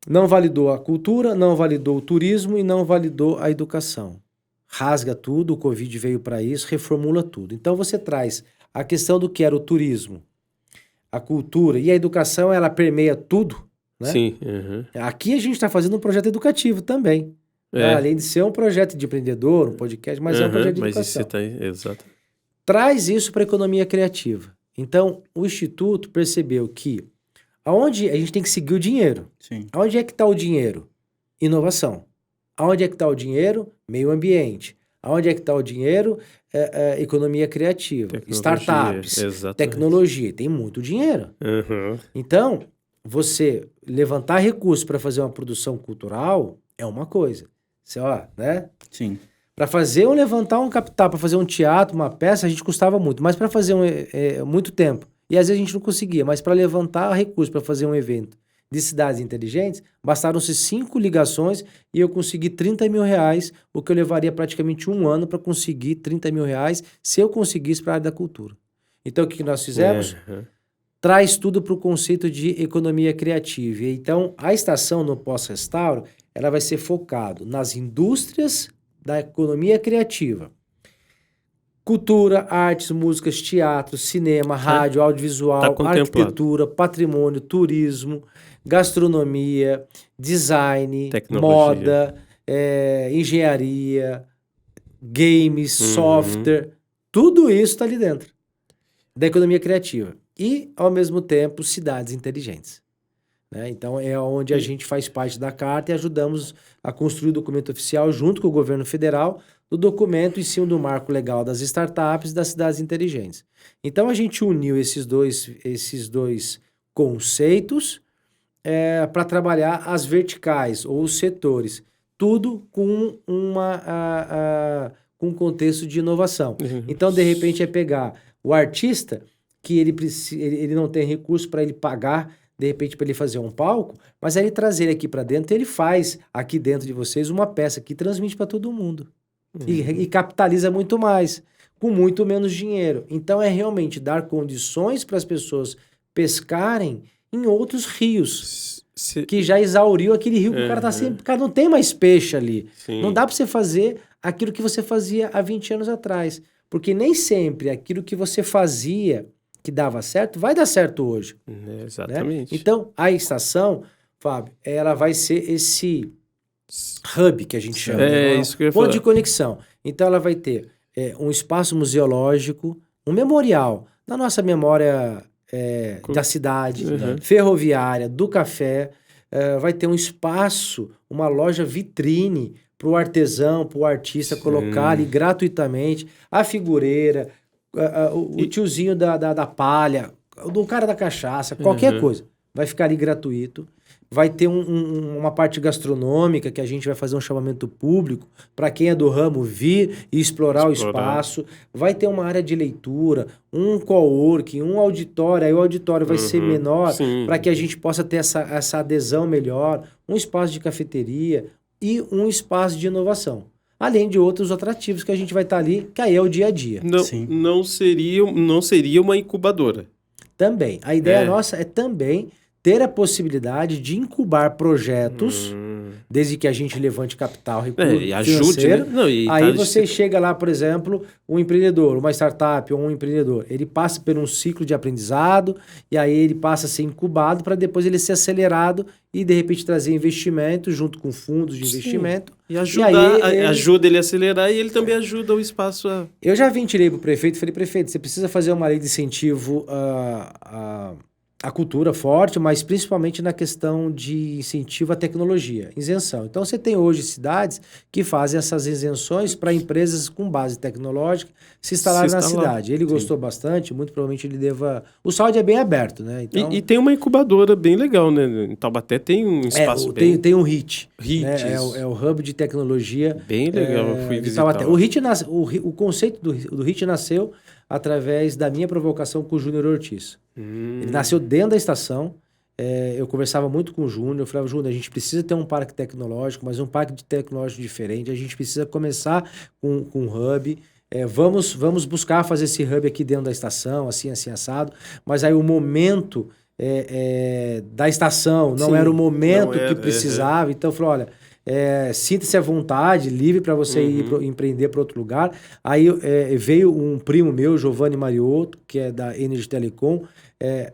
não validou a cultura, não validou o turismo e não validou a educação. Rasga tudo, o Covid veio para isso, reformula tudo. Então, você traz a questão do que era o turismo, a cultura e a educação, ela permeia tudo. Né? Sim. Aqui a gente está fazendo um projeto educativo também. Além de ser um projeto de empreendedor, um podcast, mas é um projeto de educação. Exato. Traz isso para a economia criativa. Então, o Instituto percebeu que aonde a gente tem que seguir o dinheiro. Sim. Aonde é que está o dinheiro? Inovação. Aonde é que está o dinheiro? Meio ambiente. Aonde é que está o dinheiro? Economia criativa. Startups. Exatamente. Tecnologia. Tem muito dinheiro. Então, você levantar recursos para fazer uma produção cultural é uma coisa. Você, né? Sim. Para levantar um capital, para fazer um teatro, uma peça, a gente custava muito. Mas para fazer muito tempo. E às vezes a gente não conseguia. Mas para levantar recursos, para fazer um evento de cidades inteligentes, bastaram-se 5 ligações e eu consegui 30 mil reais, o que eu levaria praticamente um ano para conseguir 30 mil reais se eu conseguisse para a área da cultura. Então o que nós fizemos? Traz tudo para o conceito de economia criativa. Então a estação no pós-restauro, ela vai ser focado nas indústrias da economia criativa. Cultura, artes, músicas, teatro, cinema, rádio, audiovisual, arquitetura, patrimônio, turismo, gastronomia, design, moda, engenharia, games, software. Tudo isso está ali dentro da economia criativa. E, ao mesmo tempo, cidades inteligentes. Né? Então, é onde a gente faz parte da carta e ajudamos a construir o documento oficial junto com o governo federal do documento em cima do marco legal das startups e das cidades inteligentes. Então, a gente uniu esses dois conceitos para trabalhar as verticais ou os setores, tudo com com um contexto de inovação. Então, de repente, é pegar o artista que ele não tem recurso para ele pagar, de repente, para ele fazer um palco, mas aí ele trazer ele aqui para dentro, ele faz aqui dentro de vocês uma peça que transmite para todo mundo. E capitaliza muito mais, com muito menos dinheiro. Então, é realmente dar condições para as pessoas pescarem em outros rios, que já exauriu aquele rio que o cara tá sempre... Cara, não tem mais peixe ali. Sim. Não dá para você fazer aquilo que você fazia há 20 anos atrás. Porque nem sempre aquilo que você fazia, que dava certo, vai dar certo hoje. Né? Exatamente. Então, a estação, Fábio, ela vai ser esse hub que a gente chama. Isso que eu ia ponto falar. de conexão. Então, ela vai ter um espaço museológico, um memorial, na nossa memória da cidade, ferroviária, do café, vai ter um espaço, uma loja vitrine para o artesão, para o artista colocar ali gratuitamente a figureira, o tiozinho da palha, do cara da cachaça, qualquer coisa. Vai ficar ali gratuito. Vai ter uma parte gastronômica que a gente vai fazer um chamamento público para quem é do ramo vir e explorar o espaço. Vai ter uma área de leitura, um coworking, um auditório. Aí o auditório vai ser menor para que a gente possa ter essa adesão melhor. Um espaço de cafeteria e um espaço de inovação. Além de outros atrativos que a gente vai estar ali, que aí é o dia a dia. Não seria uma incubadora. Também. A ideia nossa é também ter a possibilidade de incubar projetos, desde que a gente levante capital, recurso E ajude, né? Aí você chega lá, por exemplo, um empreendedor, uma startup ou um empreendedor, ele passa por um ciclo de aprendizado e aí ele passa a ser incubado para depois ele ser acelerado e de repente trazer investimento junto com fundos de investimento. E ajuda ele a acelerar e ele também ajuda o espaço a... Eu já tirei para o prefeito e falei, prefeito, você precisa fazer uma lei de incentivo a cultura forte, mas principalmente na questão de incentivo à tecnologia, isenção. Então você tem hoje cidades que fazem essas isenções para empresas com base tecnológica se instalarem na cidade. Ele gostou bastante, muito provavelmente ele deva... O Saúde é bem aberto, né? Então... E tem uma incubadora bem legal, né? Em Taubaté tem um espaço bem... Tem um HIT. Né? É o Hub de Tecnologia. Bem legal, eu fui visitar. O HIT o conceito do HIT nasceu através da minha provocação com o Júnior Ortiz. Ele nasceu dentro da estação. Eu conversava muito com o Júnior. Eu falava, Júnior, a gente precisa ter um parque tecnológico, mas um parque tecnológico diferente. A gente precisa começar com um hub. Vamos buscar fazer esse hub aqui dentro da estação, assim, assado. Mas aí o momento da estação não era o momento que precisava. Então eu falei, olha... sinta-se à vontade, livre para você ir empreender para outro lugar. Aí veio um primo meu, Giovanni Mariotto, que é da Energy Telecom,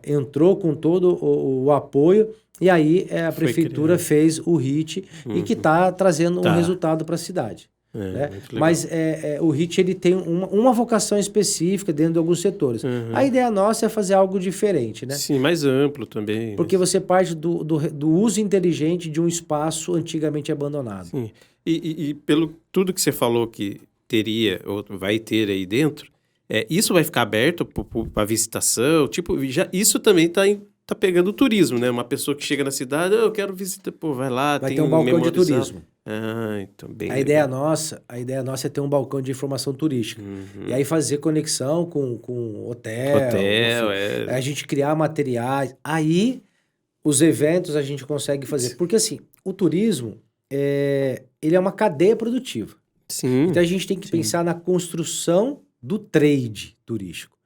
entrou com todo o apoio e aí a prefeitura fez o HIT e que está trazendo um resultado para a cidade. Né? Mas o HIT ele tem uma vocação específica dentro de alguns setores. A ideia nossa é fazer algo diferente, né? Sim, mais amplo também. Porque você parte do uso inteligente de um espaço antigamente abandonado. Sim. E pelo tudo que você falou que teria ou vai ter aí dentro, isso vai ficar aberto para visitação? Tipo, isso também tá pegando o turismo, né? Uma pessoa que chega na cidade, eu quero visitar, vai lá, vai ter um balcão de turismo. Então bem a ideia nossa é ter um balcão de informação turística. E aí fazer conexão com hotel, a gente criar materiais. Aí os eventos a gente consegue fazer. Porque assim, o turismo ele é uma cadeia produtiva. Sim. Então a gente tem que pensar na construção do trade turístico.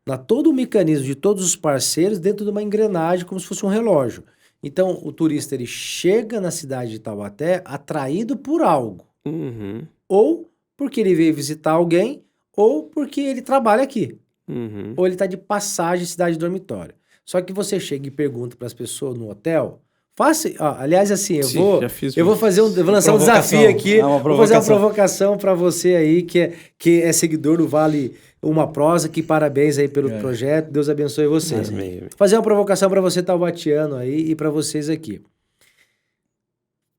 Na todo o mecanismo de todos os parceiros dentro de uma engrenagem como se fosse um relógio. Então, o turista ele chega na cidade de Taubaté atraído por algo. Ou porque ele veio visitar alguém, ou porque ele trabalha aqui. Ou ele está de passagem cidade dormitório. Só que você chega e pergunta para as pessoas no hotel... aliás, assim, eu vou lançar um desafio aqui. Vou fazer uma provocação para você aí, que é seguidor do Vale Uma Prosa, que parabéns aí pelo projeto. Deus abençoe vocês. Amém. Fazer uma provocação para você taubatiano aí e para vocês aqui.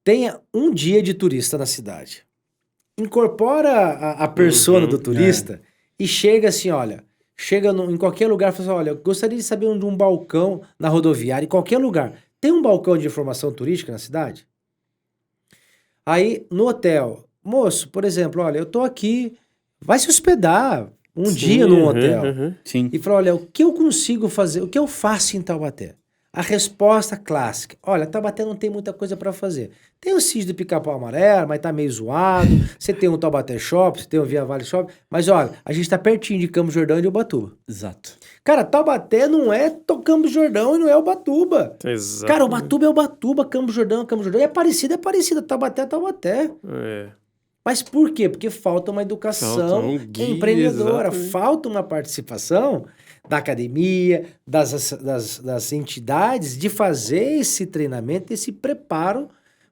Tenha um dia de turista na cidade. Incorpora a persona do turista e chega assim, olha... Chega em qualquer lugar e fala assim, olha, eu gostaria de saber de um balcão na rodoviária, em qualquer lugar. Tem um balcão de informação turística na cidade? Aí, no hotel, moço, por exemplo, olha, eu tô aqui, vai se hospedar dia num hotel. Sim. E fala, olha, o que eu consigo fazer, o que eu faço em Taubaté? A resposta clássica, olha, Taubaté não tem muita coisa para fazer. Tem o sítio do Pica-Pau Amarelo, mas tá meio zoado. Você tem o Taubaté Shopping, você tem o Via Vale Shopping. Mas olha, a gente tá pertinho de Campos Jordão e de Ubatuba. Exato. Cara, Taubaté não é Campos Jordão e não é Ubatuba. Exato. Cara, Ubatuba é Ubatuba, Campos Jordão é Campos Jordão. É parecido. Taubaté é Taubaté. Mas por quê? Porque falta uma educação empreendedora. Falta uma participação da academia, das entidades, de fazer esse treinamento, esse preparo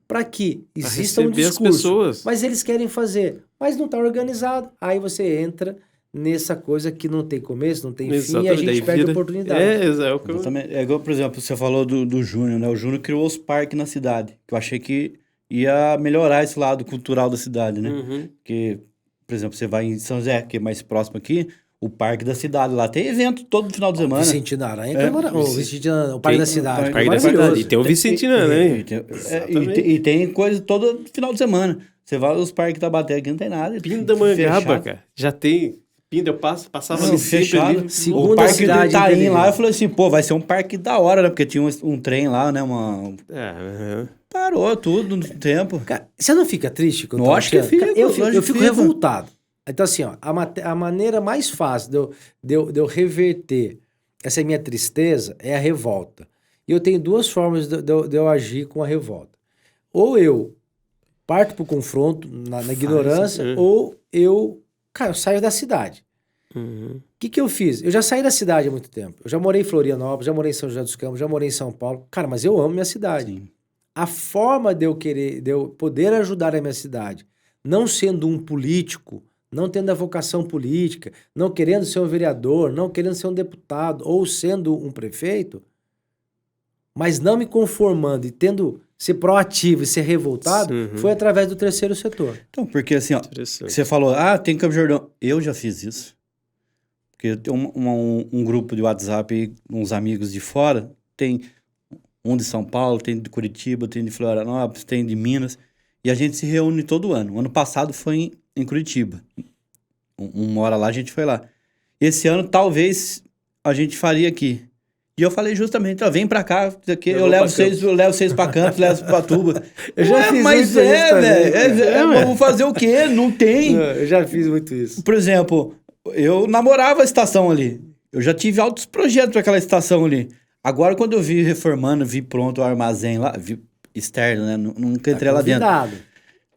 para que exista um receber as discurso. pessoas. Mas eles querem fazer, mas não está organizado. Aí você entra nessa coisa que não tem começo, não tem fim, e a Exatamente, gente daí perde vira- oportunidade. É o que eu... Exatamente. É igual, por exemplo, você falou do Júnior, né? O Júnior criou os parques na cidade, que eu achei que ia melhorar esse lado cultural da cidade, né? Uhum. Porque, por exemplo, você vai em São José, que é mais próximo aqui, o parque da cidade lá tem evento todo final de semana. Vicentino Aranha, o Parque da Cidade, o Parque da maravilhoso. Cidade. E tem o Vicentina, né? Exatamente. E tem coisa todo final de semana. Você vai nos parques da Baté aqui, não tem nada. Pindamonhangaba, fechado. cara. Já tem... Pinda, eu passava Não, ali sempre fechado. ali. Segunda O parque do cidade Itaim inteligente. lá, eu falei assim, pô, vai ser um parque da hora, né? Porque tinha um trem lá, né? É, Parou tudo no tempo. Cara, você não fica triste quando Lógico que fica, eu lógico fico que fica. revoltado. Então, assim, ó, a maneira mais fácil de eu reverter essa minha tristeza é a revolta. E eu tenho duas formas de eu agir com a revolta. Ou eu parto pro confronto na ignorância, ou eu saio da cidade. O que eu fiz? Eu já saí da cidade há muito tempo. Eu já morei em Florianópolis, já morei em São José dos Campos, já morei em São Paulo. Cara, mas eu amo minha cidade. Sim. A forma de eu poder ajudar a minha cidade, não sendo um político, não tendo a vocação política, não querendo ser um vereador, não querendo ser um deputado ou sendo um prefeito, mas não me conformando e tendo ser proativo e ser revoltado, foi através do terceiro setor. Então, porque assim, ó, Interessante. você falou, tem Campo Jordão. Eu já fiz isso. Porque tem um grupo de WhatsApp, uns amigos de fora, tem um de São Paulo, tem de Curitiba, tem de Florianópolis, tem de Minas, e a gente se reúne todo ano. O ano passado foi em Curitiba. Uma hora lá, a gente foi lá. Esse ano, talvez, a gente faria aqui. E eu falei justamente, vem pra cá, aqui, eu levo vocês pra Campos, levo pra Tuba. Eu já fiz mas muito isso também, velho, vamos fazer o quê? Não tem. Eu já fiz muito isso. Por exemplo, eu namorava a estação ali. Eu já tive altos projetos para aquela estação ali. Agora, quando eu vi reformando, vi pronto o armazém lá, vi externo, né? Nunca entrei lá dentro.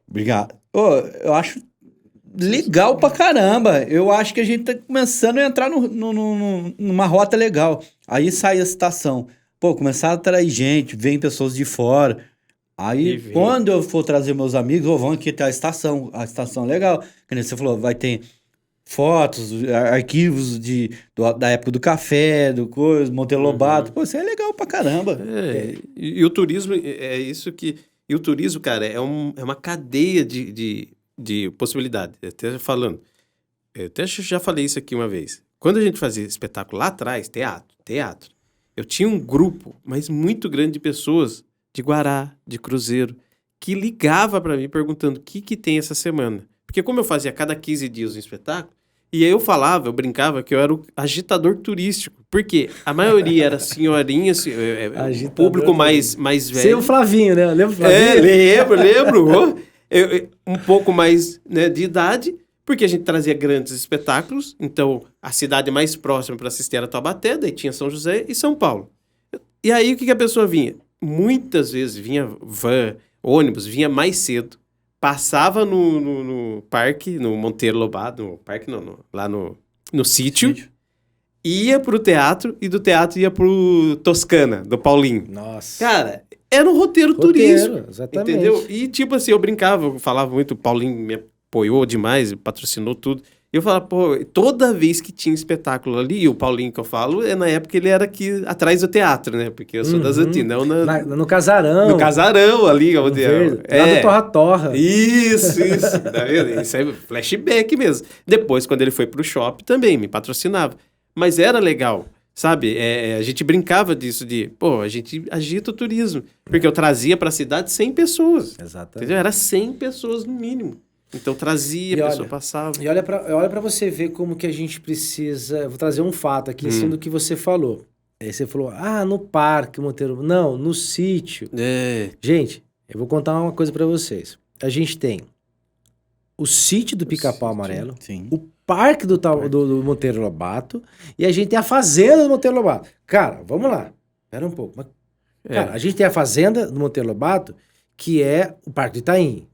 Obrigado. Eu acho legal pra caramba. Eu acho que a gente tá começando a entrar numa rota legal. Aí sai a estação. Pô, começar a atrair gente, vem pessoas de fora. Aí, quando eu for trazer meus amigos, vão aqui até a estação. A estação é legal. Que nem você falou, vai ter fotos, arquivos da época do café, do coisa, Monteiro Lobato. Pô, isso é legal pra caramba. E o turismo é isso que... E o turismo, cara, é uma cadeia de possibilidades. Até falando... Eu até já falei isso aqui uma vez. Quando a gente fazia espetáculo lá atrás, teatro, eu tinha um grupo, mas muito grande de pessoas de Guará, de Cruzeiro, que ligava pra mim perguntando o que tem essa semana. Porque como eu fazia cada 15 dias um espetáculo, e aí eu brincava que eu era o agitador turístico. Porque a maioria era senhorinha, o público mais velho. Sem o Flavinho, né? Lembra o Flavinho? Lembro. Um pouco mais, né, de idade, porque a gente trazia grandes espetáculos. Então, a cidade mais próxima para assistir era Taubaté, daí tinha São José e São Paulo. E aí, o que a pessoa vinha? Muitas vezes vinha van, ônibus, vinha mais cedo. Passava no parque, no Monteiro Lobato, no parque não, lá no sítio, ia pro teatro e do teatro ia pro Toscana, do Paulinho. Nossa. Cara, era um roteiro turístico, exatamente. entendeu? E tipo assim, eu brincava, eu falava muito, o Paulinho me apoiou demais, patrocinou tudo. E eu falava, pô, toda vez que tinha espetáculo ali, e o Paulinho que eu falo, na época ele era aqui atrás do teatro, né? Porque eu sou das antigas, não no Casarão. No Casarão ali, lá do Torra-Torra. Isso. Tá vendo? Isso é flashback mesmo. Depois, quando ele foi pro shopping, também me patrocinava. Mas era legal, sabe? A gente brincava disso, a gente agita o turismo. Porque eu trazia pra cidade 100 pessoas. Exatamente. Entendeu? Era 100 pessoas no mínimo. Então trazia, a pessoa passava. E olha pra você ver como que a gente precisa... Eu vou trazer um fato aqui em cima do que você falou. Aí você falou, no parque, Monteiro... Não, no sítio. Gente, eu vou contar uma coisa pra vocês. A gente tem o sítio do Pica-Pau Amarelo, Sim. o parque do Monteiro Lobato e a gente tem a fazenda do Monteiro Lobato. Cara, vamos lá. Espera um pouco. Cara, a gente tem a fazenda do Monteiro Lobato, que é o Parque do Itaim.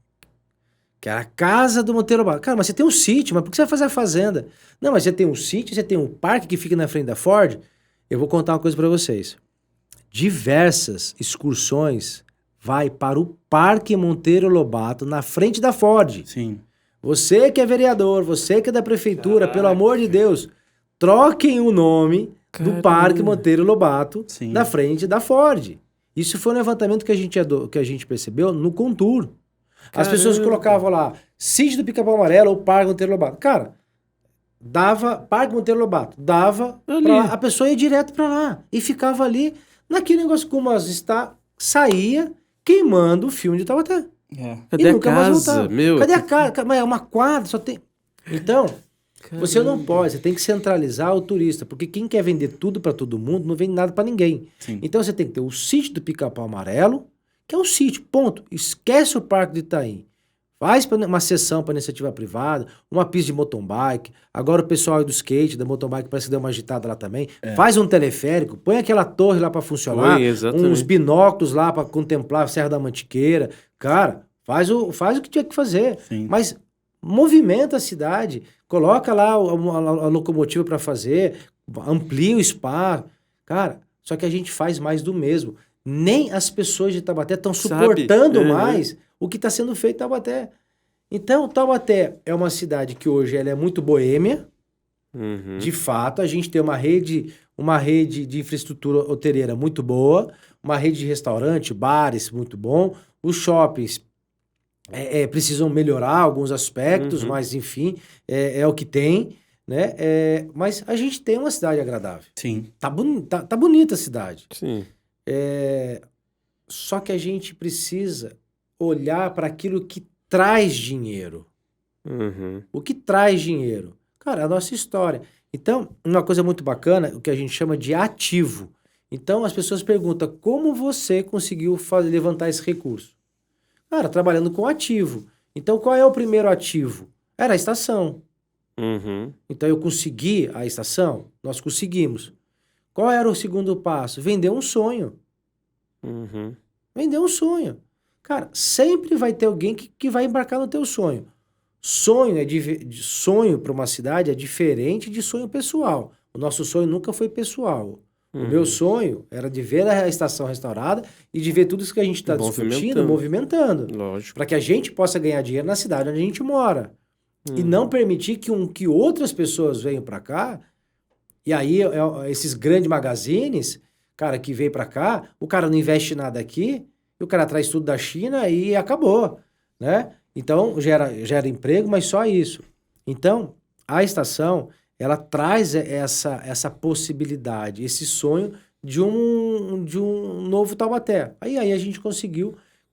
que era a casa do Monteiro Lobato. Cara, mas você tem um sítio, mas por que você vai fazer a fazenda? Não, mas você tem um sítio, você tem um parque que fica na frente da Ford. Eu vou contar uma coisa pra vocês. Diversas excursões vai para o Parque Monteiro Lobato, na frente da Ford. Sim. Você que é vereador, você que é da prefeitura, pelo amor de Deus, troquem o nome do Parque Monteiro Lobato Sim. na frente da Ford. Isso foi um levantamento que a gente percebeu no Contour. As pessoas colocavam lá, Sítio do Pica-Pau Amarelo ou Parque Monteiro Lobato. Cara, dava, Parque Monteiro Lobato, dava, pra lá, a pessoa ia direto pra lá e ficava ali, naquele negócio como está, saía queimando o filme de Taubaté. Cadê a nunca mais casa? voltava. Meu, Cadê a casa? Mas é uma quadra, só tem... Então, você não pode, você tem que centralizar o turista, porque quem quer vender tudo pra todo mundo não vende nada pra ninguém. Sim. Então você tem que ter o Sítio do Pica-Pau Amarelo, que é o sítio, ponto. Esquece o Parque do Itaim. Faz uma sessão para iniciativa privada, uma pista de mountain bike. Agora o pessoal do skate, da mountain bike, parece que deu uma agitada lá também. Faz um teleférico, põe aquela torre lá para funcionar, Põe, exatamente. uns binóculos lá para contemplar a Serra da Mantiqueira. Cara, faz o que tinha que fazer. Sim. Mas movimenta a cidade, coloca lá a locomotiva para fazer, amplia o spa. Cara, só que a gente faz mais do mesmo. Nem as pessoas de Taubaté estão suportando mais o que está sendo feito em Taubaté. Então, Taubaté é uma cidade que hoje ela é muito boêmia. De fato, a gente tem uma rede de infraestrutura hoteleira muito boa, uma rede de restaurante, bares muito bom. Os shoppings precisam melhorar alguns aspectos, mas enfim, é o que tem, né? Mas a gente tem uma cidade agradável. Sim. Tá bonita a cidade. Sim. Só que a gente precisa olhar para aquilo que traz dinheiro. O que traz dinheiro? Cara, a nossa história. Então, uma coisa muito bacana, o que a gente chama de ativo. Então, as pessoas perguntam, como você conseguiu levantar esse recurso? Cara, trabalhando com ativo. Então, qual é o primeiro ativo? Era a estação. Então, eu consegui a estação? Nós conseguimos. Qual era o segundo passo? Vender um sonho. Vender um sonho. Cara, sempre vai ter alguém que vai embarcar no teu sonho. Sonho para uma cidade é diferente de sonho pessoal. O nosso sonho nunca foi pessoal. O meu sonho era de ver a estação restaurada e de ver tudo isso que a gente está discutindo, movimentando. Lógico. Para que a gente possa ganhar dinheiro na cidade onde a gente mora. E não permitir que outras pessoas venham para cá. E aí, esses grandes magazines, cara, que veio para cá, o cara não investe nada aqui, e o cara traz tudo da China e acabou, né? Então, gera emprego, mas só isso. Então, a estação, ela traz essa possibilidade, esse sonho de um novo Taubaté. Aí a gente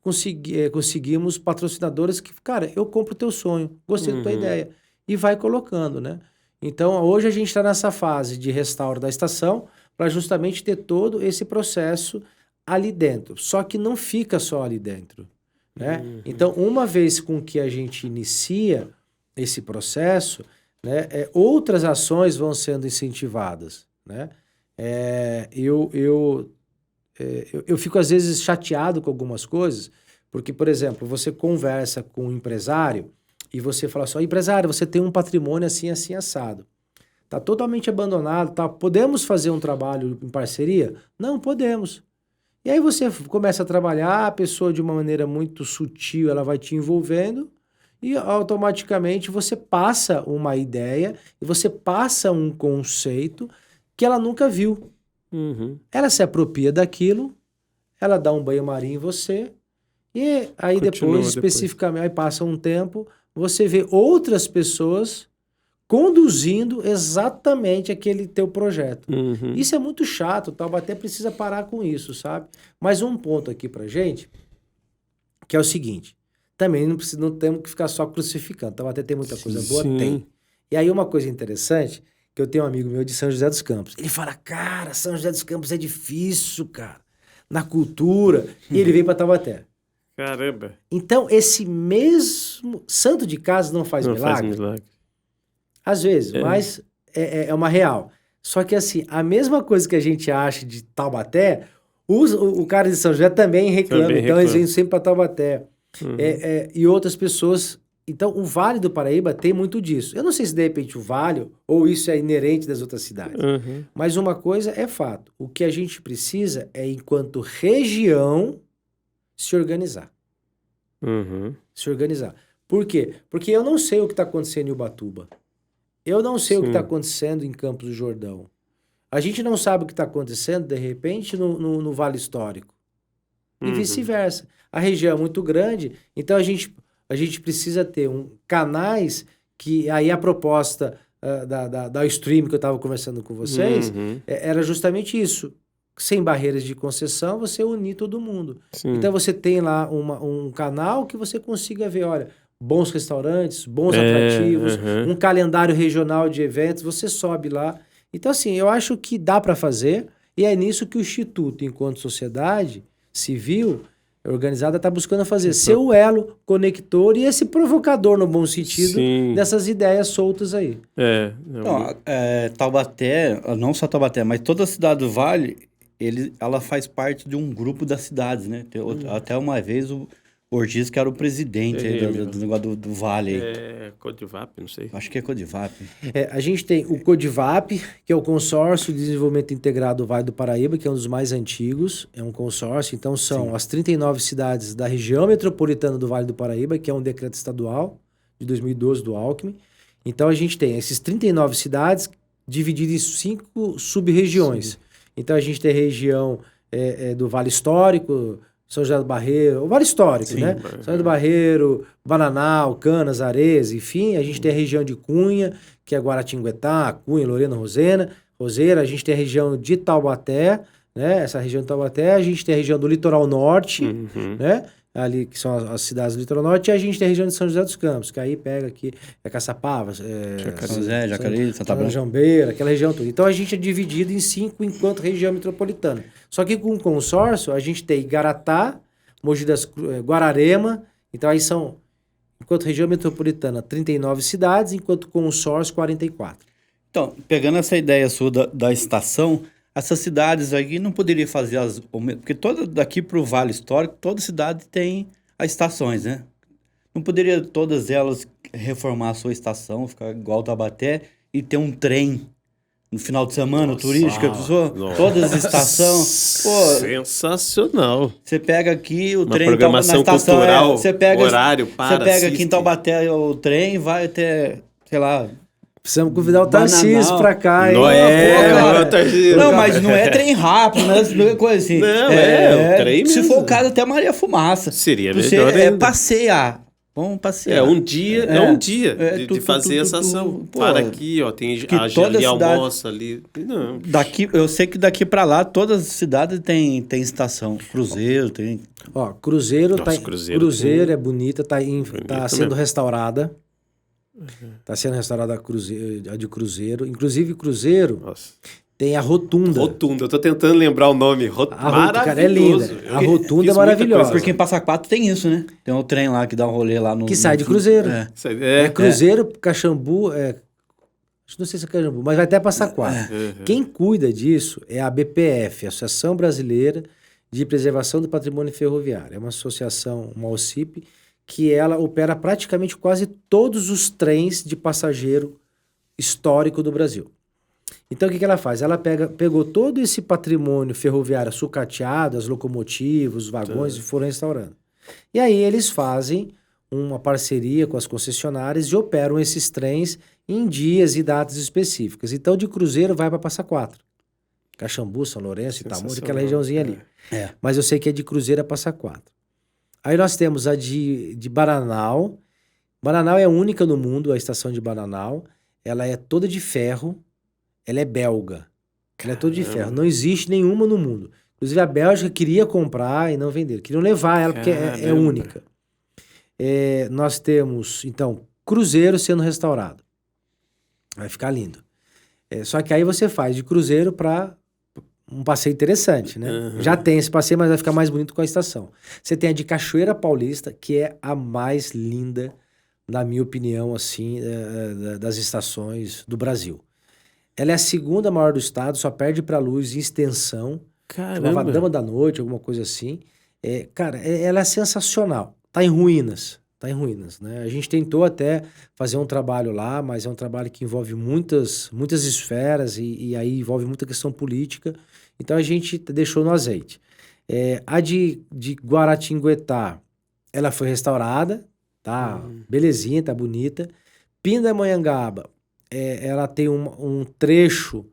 conseguimos patrocinadores que, cara, eu compro o teu sonho, gostei da tua ideia. E vai colocando, né? Então, hoje a gente está nessa fase de restauro da estação para justamente ter todo esse processo ali dentro. Só que não fica só ali dentro, né? Então, uma vez com que a gente inicia esse processo, né, outras ações vão sendo incentivadas, né? Eu fico, às vezes, chateado com algumas coisas, porque, por exemplo, você conversa com um empresário e você fala assim, empresário, você tem um patrimônio assim, assim, assado. Está totalmente abandonado, tá? Podemos fazer um trabalho em parceria? Não, podemos. E aí você começa a trabalhar, a pessoa de uma maneira muito sutil, ela vai te envolvendo e automaticamente você passa uma ideia e você passa um conceito que ela nunca viu. Ela se apropria daquilo, ela dá um banho-maria em você e aí depois, especificamente, aí passa um tempo, você vê outras pessoas conduzindo exatamente aquele teu projeto. Isso é muito chato, o Taubaté precisa parar com isso, sabe? Mas um ponto aqui pra gente, que é o seguinte, também não temos que ficar só crucificando, Taubaté tem muita coisa boa? Tem. E aí uma coisa interessante, que eu tenho um amigo meu de São José dos Campos, ele fala, cara, São José dos Campos é difícil, cara, na cultura, e ele veio pra Taubaté. Caramba. Então, esse mesmo santo de casa não faz milagre? Às vezes, mas é uma real. Só que assim, a mesma coisa que a gente acha de Taubaté, o cara de São José também reclama. Então eles vêm sempre para Taubaté. E outras pessoas Então, o Vale do Paraíba tem muito disso. Eu não sei se de repente o Vale ou isso é inerente das outras cidades. Uhum. Mas uma coisa é fato. O que a gente precisa é, enquanto região, se organizar. Uhum. Se organizar. Por quê? Porque eu não sei o que está acontecendo em Ubatuba. Eu não sei o que está acontecendo em Campos do Jordão. A gente não sabe o que está acontecendo, de repente, no Vale Histórico. E vice-versa. A região é muito grande, então a gente precisa ter canais que... Aí a proposta da stream que eu estava conversando com vocês era justamente isso. Sem barreiras de concessão, você unir todo mundo. Sim. Então você tem lá um canal que você consiga ver, olha, bons restaurantes, bons atrativos, um calendário regional de eventos, você sobe lá. Então, assim, eu acho que dá para fazer, e é nisso que o Instituto, enquanto sociedade civil organizada, está buscando fazer. Ser o elo conector e esse provocador, no bom sentido, dessas ideias soltas aí. Então, Taubaté, não só Taubaté, mas toda a cidade do Vale, ela faz parte de um grupo das cidades, né? Até uma vez o Ortiz, que era o presidente aí do negócio do Vale. Aí. Codivap, não sei. Acho que é Codivap. A gente tem o Codivap, que é o Consórcio de Desenvolvimento Integrado do Vale do Paraíba, que é um dos mais antigos. É um consórcio, então são as 39 cidades da região metropolitana do Vale do Paraíba, que é um decreto estadual de 2012 do Alckmin. Então a gente tem esses 39 cidades divididas em 5 sub-regiões. Então a gente tem a região do Vale Histórico, São José do Barreiro, o Vale Histórico, né? São José do Barreiro, Bananal, Canas, Ares, enfim. A gente tem a região de Cunha, que é Guaratinguetá, Cunha, Lorena, Roseira. A gente tem a região de Taubaté, né? Essa região de Taubaté. A gente tem a região do Litoral Norte, né? Ali que são as cidades do Litoral Norte. E a gente tem a região de São José dos Campos, que aí pega aqui Caçapava, São José, Jacareí, Santa Branca, Jambeira, aquela região toda. Então a gente é dividido em 5 enquanto região metropolitana. Só que com o consórcio a gente tem Igaratá, Mogi das Cruzes, Guararema. Então aí são, enquanto região metropolitana, 39 cidades, enquanto consórcio, 44. Então, pegando essa ideia sua da estação, essas cidades aqui não poderiam fazer porque daqui para o Vale Histórico, toda cidade tem as estações, né? Não poderia todas elas reformar a sua estação, ficar igual Taubaté e ter um trem no final de semana, turístico, todas as estações. Sensacional. Você pega aqui o Uma trem programação na estação, cultural, você pega, horário, você pega aqui em Taubaté o trem, vai até, sei lá... Precisamos convidar o Tarcísio pra cá, hein? Não, mas não é trem rápido, não é coisa assim. Não, o trem mesmo. Se for o caso, até Maria Fumaça. Seria você melhor passear. Vamos passear. Um dia de fazer essa ação. Para aqui, ó, tem ali almoça ali. Não. Eu sei que daqui pra lá, todas as cidades tem estação. Cruzeiro tem... Ó, Cruzeiro, Nossa, Cruzeiro é bonita, tá sendo mesmo. restaurada. Está sendo restaurada a de Cruzeiro. Inclusive, Cruzeiro tem a Rotunda. Rotunda, eu tô tentando lembrar o nome. Maravilhoso. Cara, é linda. A Rotunda é maravilhosa. Porque em Passa Quatro tem isso, né? Tem um trem lá que dá um rolê lá no... Que sai de Cruzeiro. Cruzeiro, Caxambu... Não sei se é Caxambu, mas vai até Passa Quatro. Quem cuida disso é a BPF, Associação Brasileira de Preservação do Patrimônio Ferroviário. É uma associação, uma OCIP, que ela opera praticamente quase todos os trens de passageiro histórico do Brasil. Então, o que ela faz? Ela pegou todo esse patrimônio ferroviário sucateado, as locomotivas, os vagões, e foram restaurando. E aí eles fazem uma parceria com as concessionárias e operam esses trens em dias e datas específicas. Então, de Cruzeiro vai para Passa Quatro. Caxambu, São Lourenço, Itaúna, aquela regiãozinha ali. Mas eu sei que é de Cruzeiro a Passa Quatro. Aí nós temos a de Bananal. Bananal é a única no mundo, a estação de Bananal. Ela é toda de ferro. Ela é belga. Ela é toda de ferro. Não existe nenhuma no mundo. Inclusive a Bélgica queria comprar e não vender. Queriam levar ela porque é única. Nós temos, então, Cruzeiro sendo restaurado. Vai ficar lindo. Só que aí você faz de Cruzeiro para... um passeio interessante, né? Já tem esse passeio, mas vai ficar mais bonito com a estação. Você tem a de Cachoeira Paulista, que é a mais linda, na minha opinião, assim, das estações do Brasil. Ela é a segunda maior do estado, só perde para Luz em extensão. Caramba! Uma Dama da Noite, alguma coisa assim. Cara, ela é sensacional. Tá em ruínas. Tá em ruínas, né? A gente tentou até fazer um trabalho lá, mas é um trabalho que envolve muitas esferas e aí envolve muita questão política. Então a gente deixou no azeite. A de Guaratinguetá, ela foi restaurada, tá belezinha, tá bonita. Pindamonhangaba, ela tem um trecho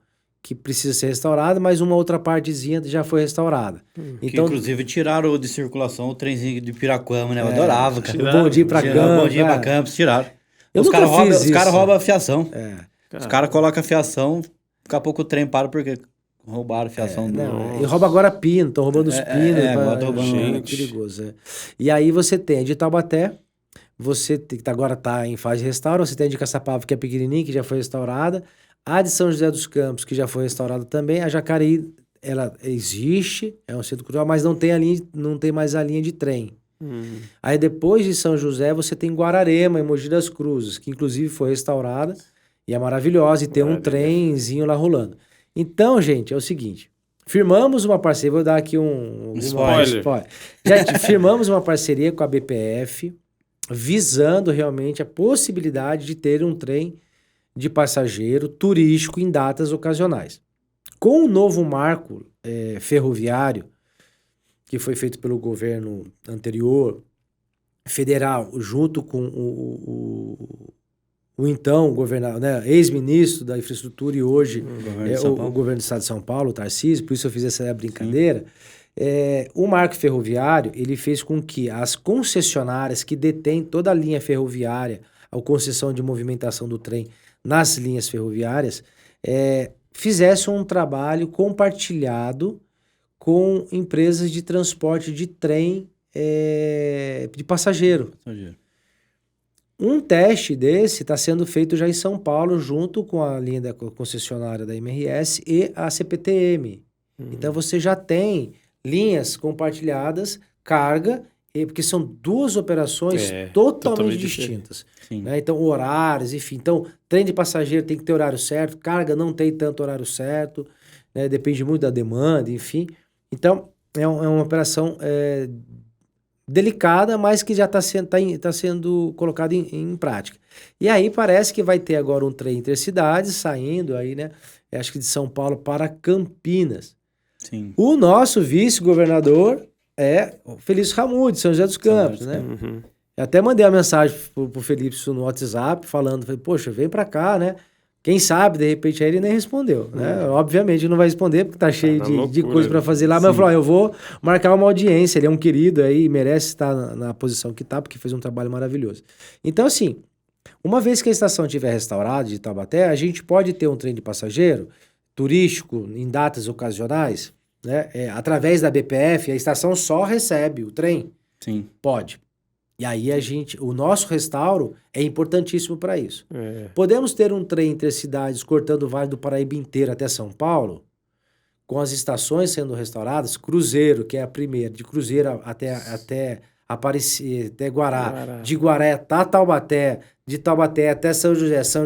que precisa ser restaurado, mas uma outra partezinha já foi restaurada. Que, Então, inclusive, tiraram de circulação o trenzinho de Piracuama, né? Eu adorava, cara. o Bom Dia pra Tiraram o Bom Dia Campos. pra Campos, tiraram. Eu Os nunca caras roubam, fiz os caras isso. roubam a fiação. Os Cara, caras colocam a fiação, daqui a pouco o trem para porque roubaram a fiação do... Não, e rouba agora pino, estão roubando os pinos. agora tão roubando- É Gente. perigoso. E aí você tem a de Taubaté, que agora está em fase de restauro, você tem a de Caçapava, que é pequenininha, que já foi restaurada, a de São José dos Campos, que já foi restaurada também, a Jacareí, ela existe, é um centro cultural, mas não tem mais a linha de trem. Aí depois de São José, você tem Guararema, em Mogi das Cruzes, que inclusive foi restaurada e é maravilhosa, e tem um trenzinho lá rolando. Então, gente, é o seguinte, firmamos uma parceria, vou dar aqui um Spoiler. Gente, firmamos uma parceria com a BPF, visando realmente a possibilidade de ter um trem de passageiro turístico em datas ocasionais. Com o novo marco ferroviário, que foi feito pelo governo anterior, federal, junto com o então governador, né, ex-ministro da infraestrutura e hoje governo de São o Paulo. governo do estado de São Paulo, o Tarcísio, por isso eu fiz essa brincadeira. O marco ferroviário, ele fez com que as concessionárias que detêm toda a linha ferroviária, a concessão de movimentação do trem nas linhas ferroviárias, fizessem um trabalho compartilhado com empresas de transporte de trem de passageiro. Um teste desse está sendo feito já em São Paulo, junto com a linha da concessionária da MRS e a CPTM. Então você já tem linhas compartilhadas, carga, porque são duas operações totalmente distintas. Né? Então, horários, enfim. Então, trem de passageiro tem que ter horário certo, carga não tem tanto horário certo, né? Depende muito da demanda, enfim. Então, é uma operação delicada, mas que já está sendo colocada em prática. E aí parece que vai ter agora um trem intercidades saindo aí, né? Acho que de São Paulo para Campinas. Sim. O nosso vice-governador é o Felício Ramute, de São José dos Campos, né? Eu até mandei uma mensagem pro Felipe no WhatsApp falando, falei, poxa, vem pra cá, né? Quem sabe, de repente, aí ele nem respondeu, né? Obviamente não vai responder, porque tá cheio de coisa pra fazer lá, mas eu falei, eu vou marcar uma audiência, ele é um querido aí, merece estar na posição que tá, porque fez um trabalho maravilhoso. Então, assim, uma vez que a estação estiver restaurada de Taubaté, a gente pode ter um trem de passageiro turístico em datas ocasionais, né? Através da BPF, a estação só recebe o trem. Sim. Pode. E aí o nosso restauro é importantíssimo para isso. Podemos ter um trem intercidades cortando o Vale do Paraíba inteiro até São Paulo, com as estações sendo restauradas, Cruzeiro, que é a primeira, de Cruzeiro até Aparecer, até Guará, de Guará até Taubaté, de Taubaté até São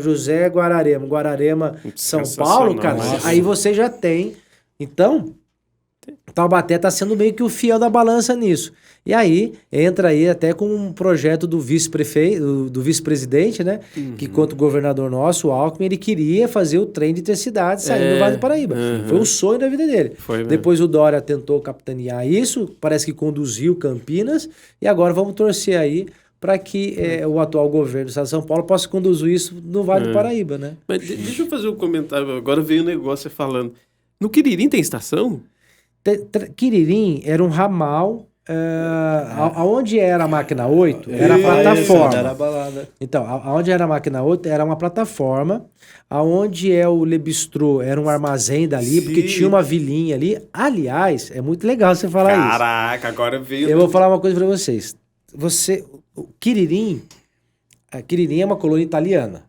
José, Guararema, São Paulo, cara, aí você já tem. Então, Taubaté está sendo meio que o fiel da balança nisso. E aí, entra aí até com um projeto do vice-prefeito, do vice-presidente, né? Que, quanto o governador nosso, o Alckmin, ele queria fazer o trem de intercidade saindo do Vale do Paraíba. Foi um sonho da vida dele. Depois o Dória tentou capitanear isso, parece que conduziu Campinas, e agora vamos torcer aí para que o atual governo do estado de São Paulo possa conduzir isso no Vale do Paraíba, né? Mas deixa eu fazer um comentário, agora veio um negócio falando. No Quiririm tem estação? Quiririm era um ramal, aonde era a máquina 8, era a plataforma. Era a balada. Então, aonde era a máquina 8, era uma plataforma, aonde o Le Bistrô era um armazém dali, porque tinha uma vilinha ali. Aliás, é muito legal você falar isso. Caraca, agora veio... Eu vou falar uma coisa pra vocês. O Quiririm é uma colônia italiana.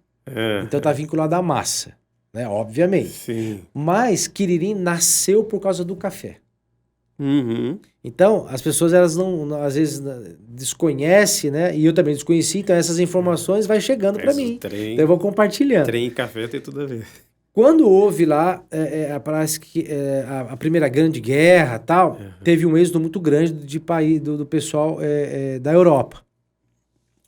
Então tá vinculado à massa, né? Obviamente. Sim. Mas Quiririm nasceu por causa do café. Então, as pessoas, elas não, às vezes, desconhecem, né? E eu também desconheci, então essas informações vai chegando para mim. Então eu vou compartilhando. Trem e café tem tudo a ver. Quando houve lá, parece que a primeira grande guerra e tal, teve um êxodo muito grande do pessoal da Europa.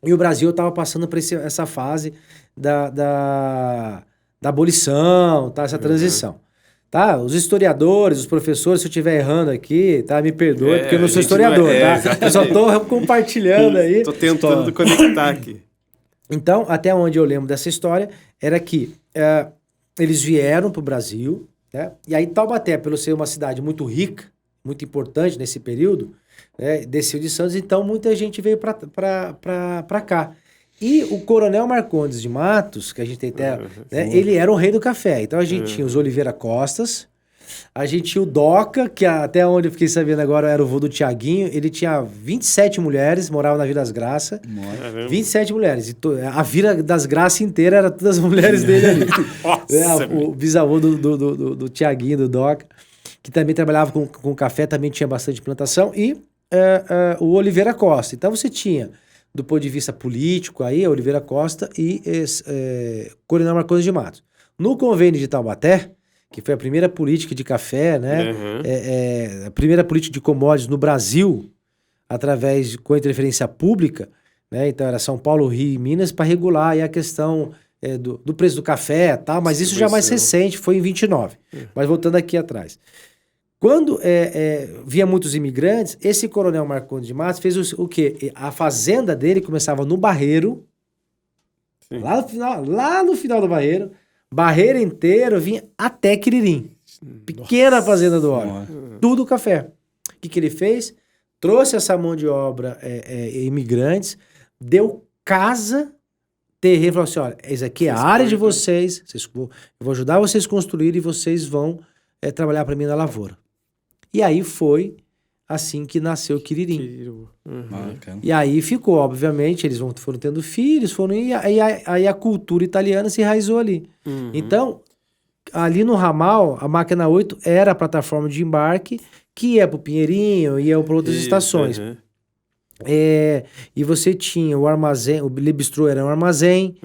E o Brasil estava passando por essa fase da abolição, tá? Essa transição. Tá? Os historiadores, os professores, se eu estiver errando aqui, tá? Me perdoe, porque eu não sou historiador, tá? Eu só tô compartilhando aí. Tô tentando conectar aqui. Então, até onde eu lembro dessa história, era que eles vieram pro Brasil, né? E aí Taubaté, pelo ser uma cidade muito rica, muito importante nesse período, né? Desceu de Santos, então muita gente veio pra cá. E o Coronel Marcondes de Matos, que a gente tem até, né, ele era o rei do café. Então a gente tinha os Oliveira Costas, a gente tinha o Doca, que até onde eu fiquei sabendo agora era o vô do Tiaguinho. Ele tinha 27 mulheres, morava na Vila das Graças. 27 mulheres. E a Vila das Graças inteira era todas as mulheres dele ali. O bisavô do Tiaguinho, do Doca, que também trabalhava com café, também tinha bastante plantação. E o Oliveira Costa. Então você tinha, do ponto de vista político, aí, Oliveira Costa e Coronel Marcondes de Matos. No convênio de Taubaté, que foi a primeira política de café, né? A primeira política de commodities no Brasil, com interferência pública, né? Então era São Paulo, Rio e Minas, para regular aí a questão do preço do café, tá? Mas isso já mais recente, foi em 29. Mas voltando aqui atrás. Quando via muitos imigrantes, esse Coronel Marcondes de Matos fez o quê? A fazenda dele começava no Barreiro, lá no final do Barreiro, Barreiro inteiro vinha até Quiririm. Pequena fazenda do homem. Tudo café. O que ele fez? Trouxe essa mão de obra imigrantes, deu casa, terreno, falou assim, olha, isso aqui é a área de vocês, eu vou ajudar vocês a construir e vocês vão trabalhar para mim na lavoura. E aí foi assim que nasceu o Quiririm. E aí ficou, obviamente, eles foram tendo filhos, aí a cultura italiana se enraizou ali. Então, ali no ramal, a máquina 8 era a plataforma de embarque que ia para o Pinheirinho, ia para outras estações. E você tinha o armazém, o Le Bistrô era um armazém,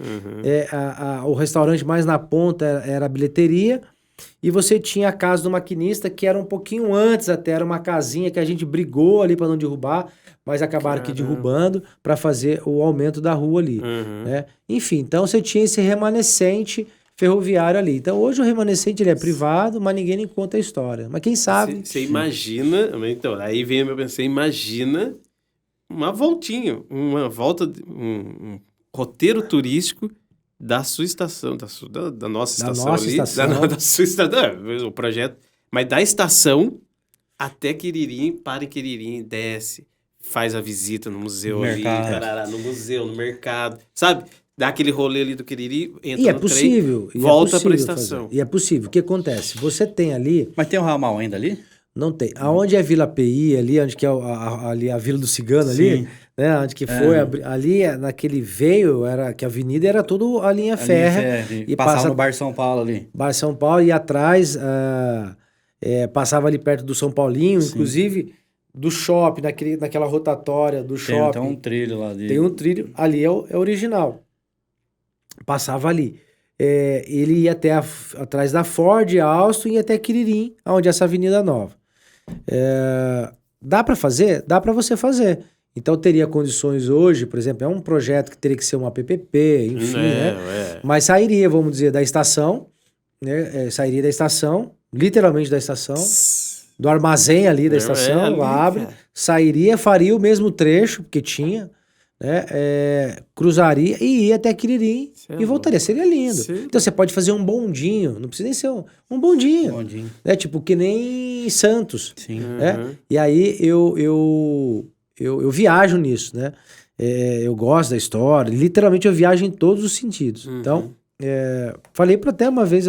o restaurante mais na ponta era a bilheteria. E você tinha a casa do maquinista, que era um pouquinho antes até, era uma casinha que a gente brigou ali para não derrubar, mas acabaram aqui derrubando para fazer o aumento da rua ali. Né? Enfim, então você tinha esse remanescente ferroviário ali. Então hoje o remanescente ele é privado, mas ninguém nem conta a história. Mas quem sabe... Você imagina, então, aí vem o meu pensamento, você imagina uma volta, um roteiro turístico da sua estação, da nossa estação ali, da sua estação, o projeto, mas da estação até Quiririm, para em Quiririm, desce, faz a visita no museu ali, no museu, no mercado, sabe? Dá aquele rolê ali do Quiririm, entra no trem, volta para a estação. Fazer. E é possível. O que acontece? Você tem ali... Mas tem um ramal ainda ali? Não tem. Aonde é Vila PI, ali, onde que é ali a Vila do Cigano, ali, né? Onde que foi, ali, naquele veio, que a avenida era tudo a linha férrea. E passava no Bar São Paulo ali. Bar São Paulo, e atrás, passava ali perto do São Paulinho, inclusive do shopping, naquela rotatória do shopping. Tem um trilho lá. Tem um trilho, ali é original. Passava ali. Ele ia até atrás da Ford, Alstom, e ia até Quiririm, onde é essa avenida nova. Dá para fazer? Dá para você fazer. Então teria condições hoje, por exemplo, é um projeto que teria que ser uma PPP, enfim, né? Mas sairia, vamos dizer, da estação, né? Sairia da estação, literalmente da estação, do armazém ali da estação, abre, sairia, faria o mesmo trecho, porque tinha, né? Cruzaria e ia até Quiririm e voltaria. Seria lindo. Então você pode fazer um bondinho, não precisa nem ser um bondinho. Né? Tipo, que nem Santos. Né? E aí eu viajo nisso, né? Eu gosto da história, literalmente eu viajo em todos os sentidos. Então, falei para até uma vez,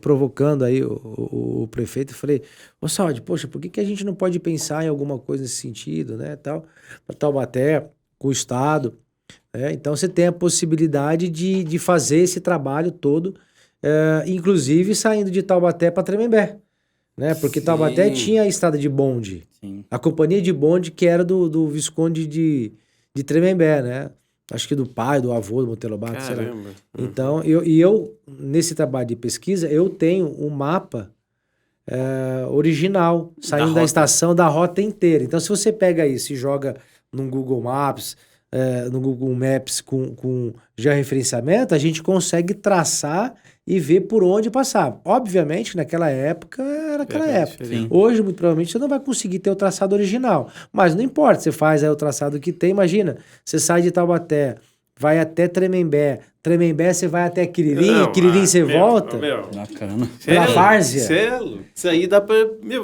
provocando aí o prefeito, falei, ô Saúde, poxa, por que a gente não pode pensar em alguma coisa nesse sentido, né? Para Taubaté, com o Estado. Então você tem a possibilidade de fazer esse trabalho todo, inclusive saindo de Taubaté para Tremembé. Né? Porque Taubaté tinha a estrada de bonde. A companhia de bonde que era do Visconde de Tremembé, né? Acho que do pai, do avô, do Monteiro Lobato, sei lá. Então, eu, nesse trabalho de pesquisa, eu tenho um mapa original, saindo da estação, da rota inteira. Então, se você pega isso e joga num Google Maps, no Google Maps com georreferenciamento, a gente consegue traçar e ver por onde passar. Obviamente, naquela época, era aquela época. Sim. Hoje, muito provavelmente, você não vai conseguir ter o traçado original. Mas não importa, você faz aí o traçado que tem. Imagina, você sai de Taubaté, vai até Tremembé. Tremembé, você vai até Quiririm. Quiririm, você volta. Bacana. Pela várzea. Isso aí dá pra...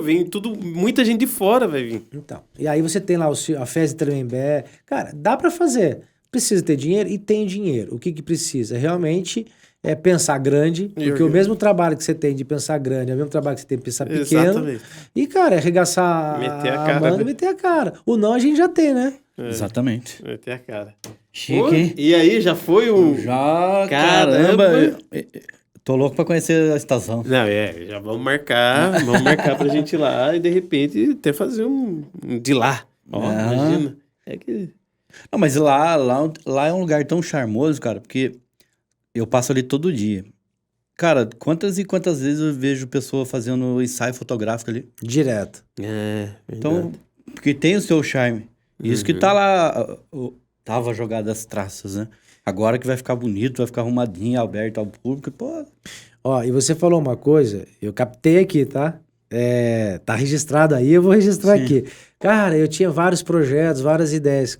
vem muita gente de fora vai vir. Então, e aí você tem lá a festa de Tremembé. Cara, dá pra fazer. Precisa ter dinheiro e tem dinheiro. O que precisa? Realmente é pensar grande, porque o mesmo trabalho que você tem de pensar grande é o mesmo trabalho que você tem de pensar pequeno. Exatamente. E, cara, arregaçar Meter a cara, manga né? e meter a cara. O não a gente já tem, né? Exatamente. Meter a cara. Chique, hein? E aí, já foi o... Já, Caramba. caramba. Tô louco pra conhecer a estação. Não, já vamos marcar pra gente ir lá e de repente até fazer um de lá. Ó, imagina. É que... Não, mas lá é um lugar tão charmoso, cara, porque eu passo ali todo dia. Cara, quantas e quantas vezes eu vejo pessoa fazendo ensaio fotográfico ali? Direto. Então, porque tem o seu charme. Isso que tá lá, tava jogado as traças, né? Agora que vai ficar bonito, vai ficar arrumadinho, aberto ao público, pô. Ó, e você falou uma coisa, eu captei aqui, tá? Tá registrado aí, eu vou registrar aqui. Cara, eu tinha vários projetos, várias ideias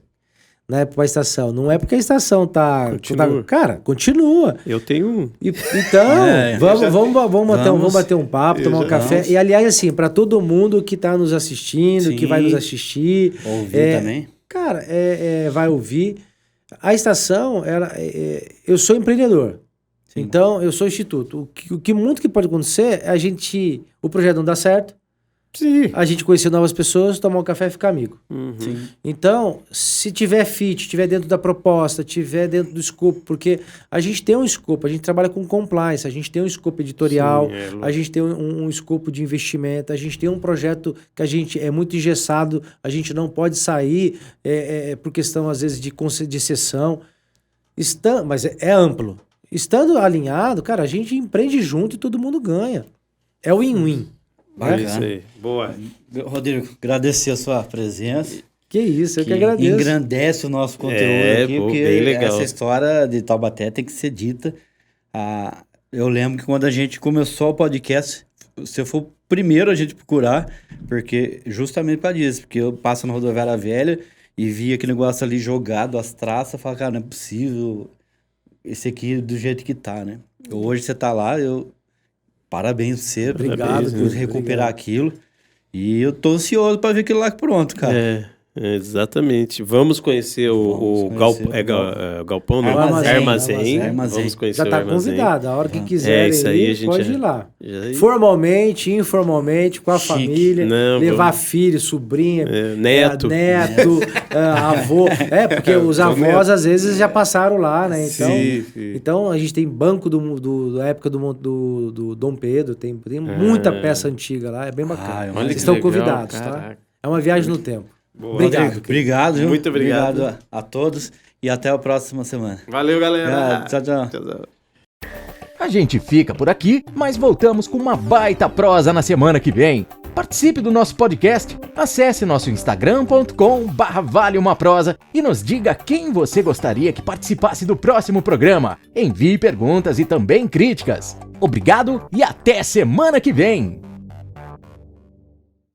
na época da estação. Não é porque a estação Continua. Cara, continua. Eu tenho um. Então, vamos bater um papo, tomar um café. E, aliás, assim, para todo mundo que tá nos assistindo, Sim. que vai nos assistir. Ouvir também. Cara, vai ouvir. A estação, eu sou empreendedor. Sim. Então, eu sou instituto. O que muito que pode acontecer é o projeto não dá certo. Sim. A gente conhecer novas pessoas, tomar um café e ficar amigo. Sim. Então, se tiver fit, tiver dentro da proposta, tiver dentro do escopo, porque a gente tem um escopo, a gente trabalha com compliance, a gente tem um escopo editorial, a gente tem um escopo de investimento, a gente tem um projeto que a gente é muito engessado, a gente não pode sair por questão, às vezes, de sessão. Mas é amplo. Estando alinhado, cara, a gente empreende junto e todo mundo ganha. É win-win. É isso aí. Boa. Rodrigo, agradecer a sua presença. Que isso, eu que agradeço. Engrandece o nosso conteúdo aqui, porque bem legal. Essa história de Taubaté tem que ser dita. Eu lembro que quando a gente começou o podcast, você foi o primeiro a gente procurar, porque justamente para isso, porque eu passo na Rodoviária Velha e vi aquele negócio ali jogado, as traças, falo, cara, não é possível esse aqui do jeito que tá, né? Hoje você tá lá, parabéns você. Obrigado por recuperar aquilo. E eu tô ansioso para ver aquilo lá pronto, cara. Exatamente. Vamos conhecer o galpão, não? Armazém. Vamos conhecer já o tá armazém. Convidado. A hora que quiser isso aí a gente pode ir lá. Já... Formalmente, informalmente, com a família. Não, levar filho, sobrinha, neto, avô. Porque os avós, às vezes, já passaram lá, né? Então, sim. Então a gente tem banco da época do Dom Pedro, tem muita peça antiga lá, é bem bacana. Olha que estão legal, convidados, caraca. tá? É uma viagem no tempo. Boa. Obrigado. Obrigado, viu? Muito obrigado. Obrigado a todos e até a próxima semana. Valeu, galera. Tchau, tchau. A gente fica por aqui, mas voltamos com uma baita prosa na semana que vem. Participe do nosso podcast, acesse nosso instagram.com/valeumaprosa e nos diga quem você gostaria que participasse do próximo programa. Envie perguntas e também críticas. Obrigado e até semana que vem!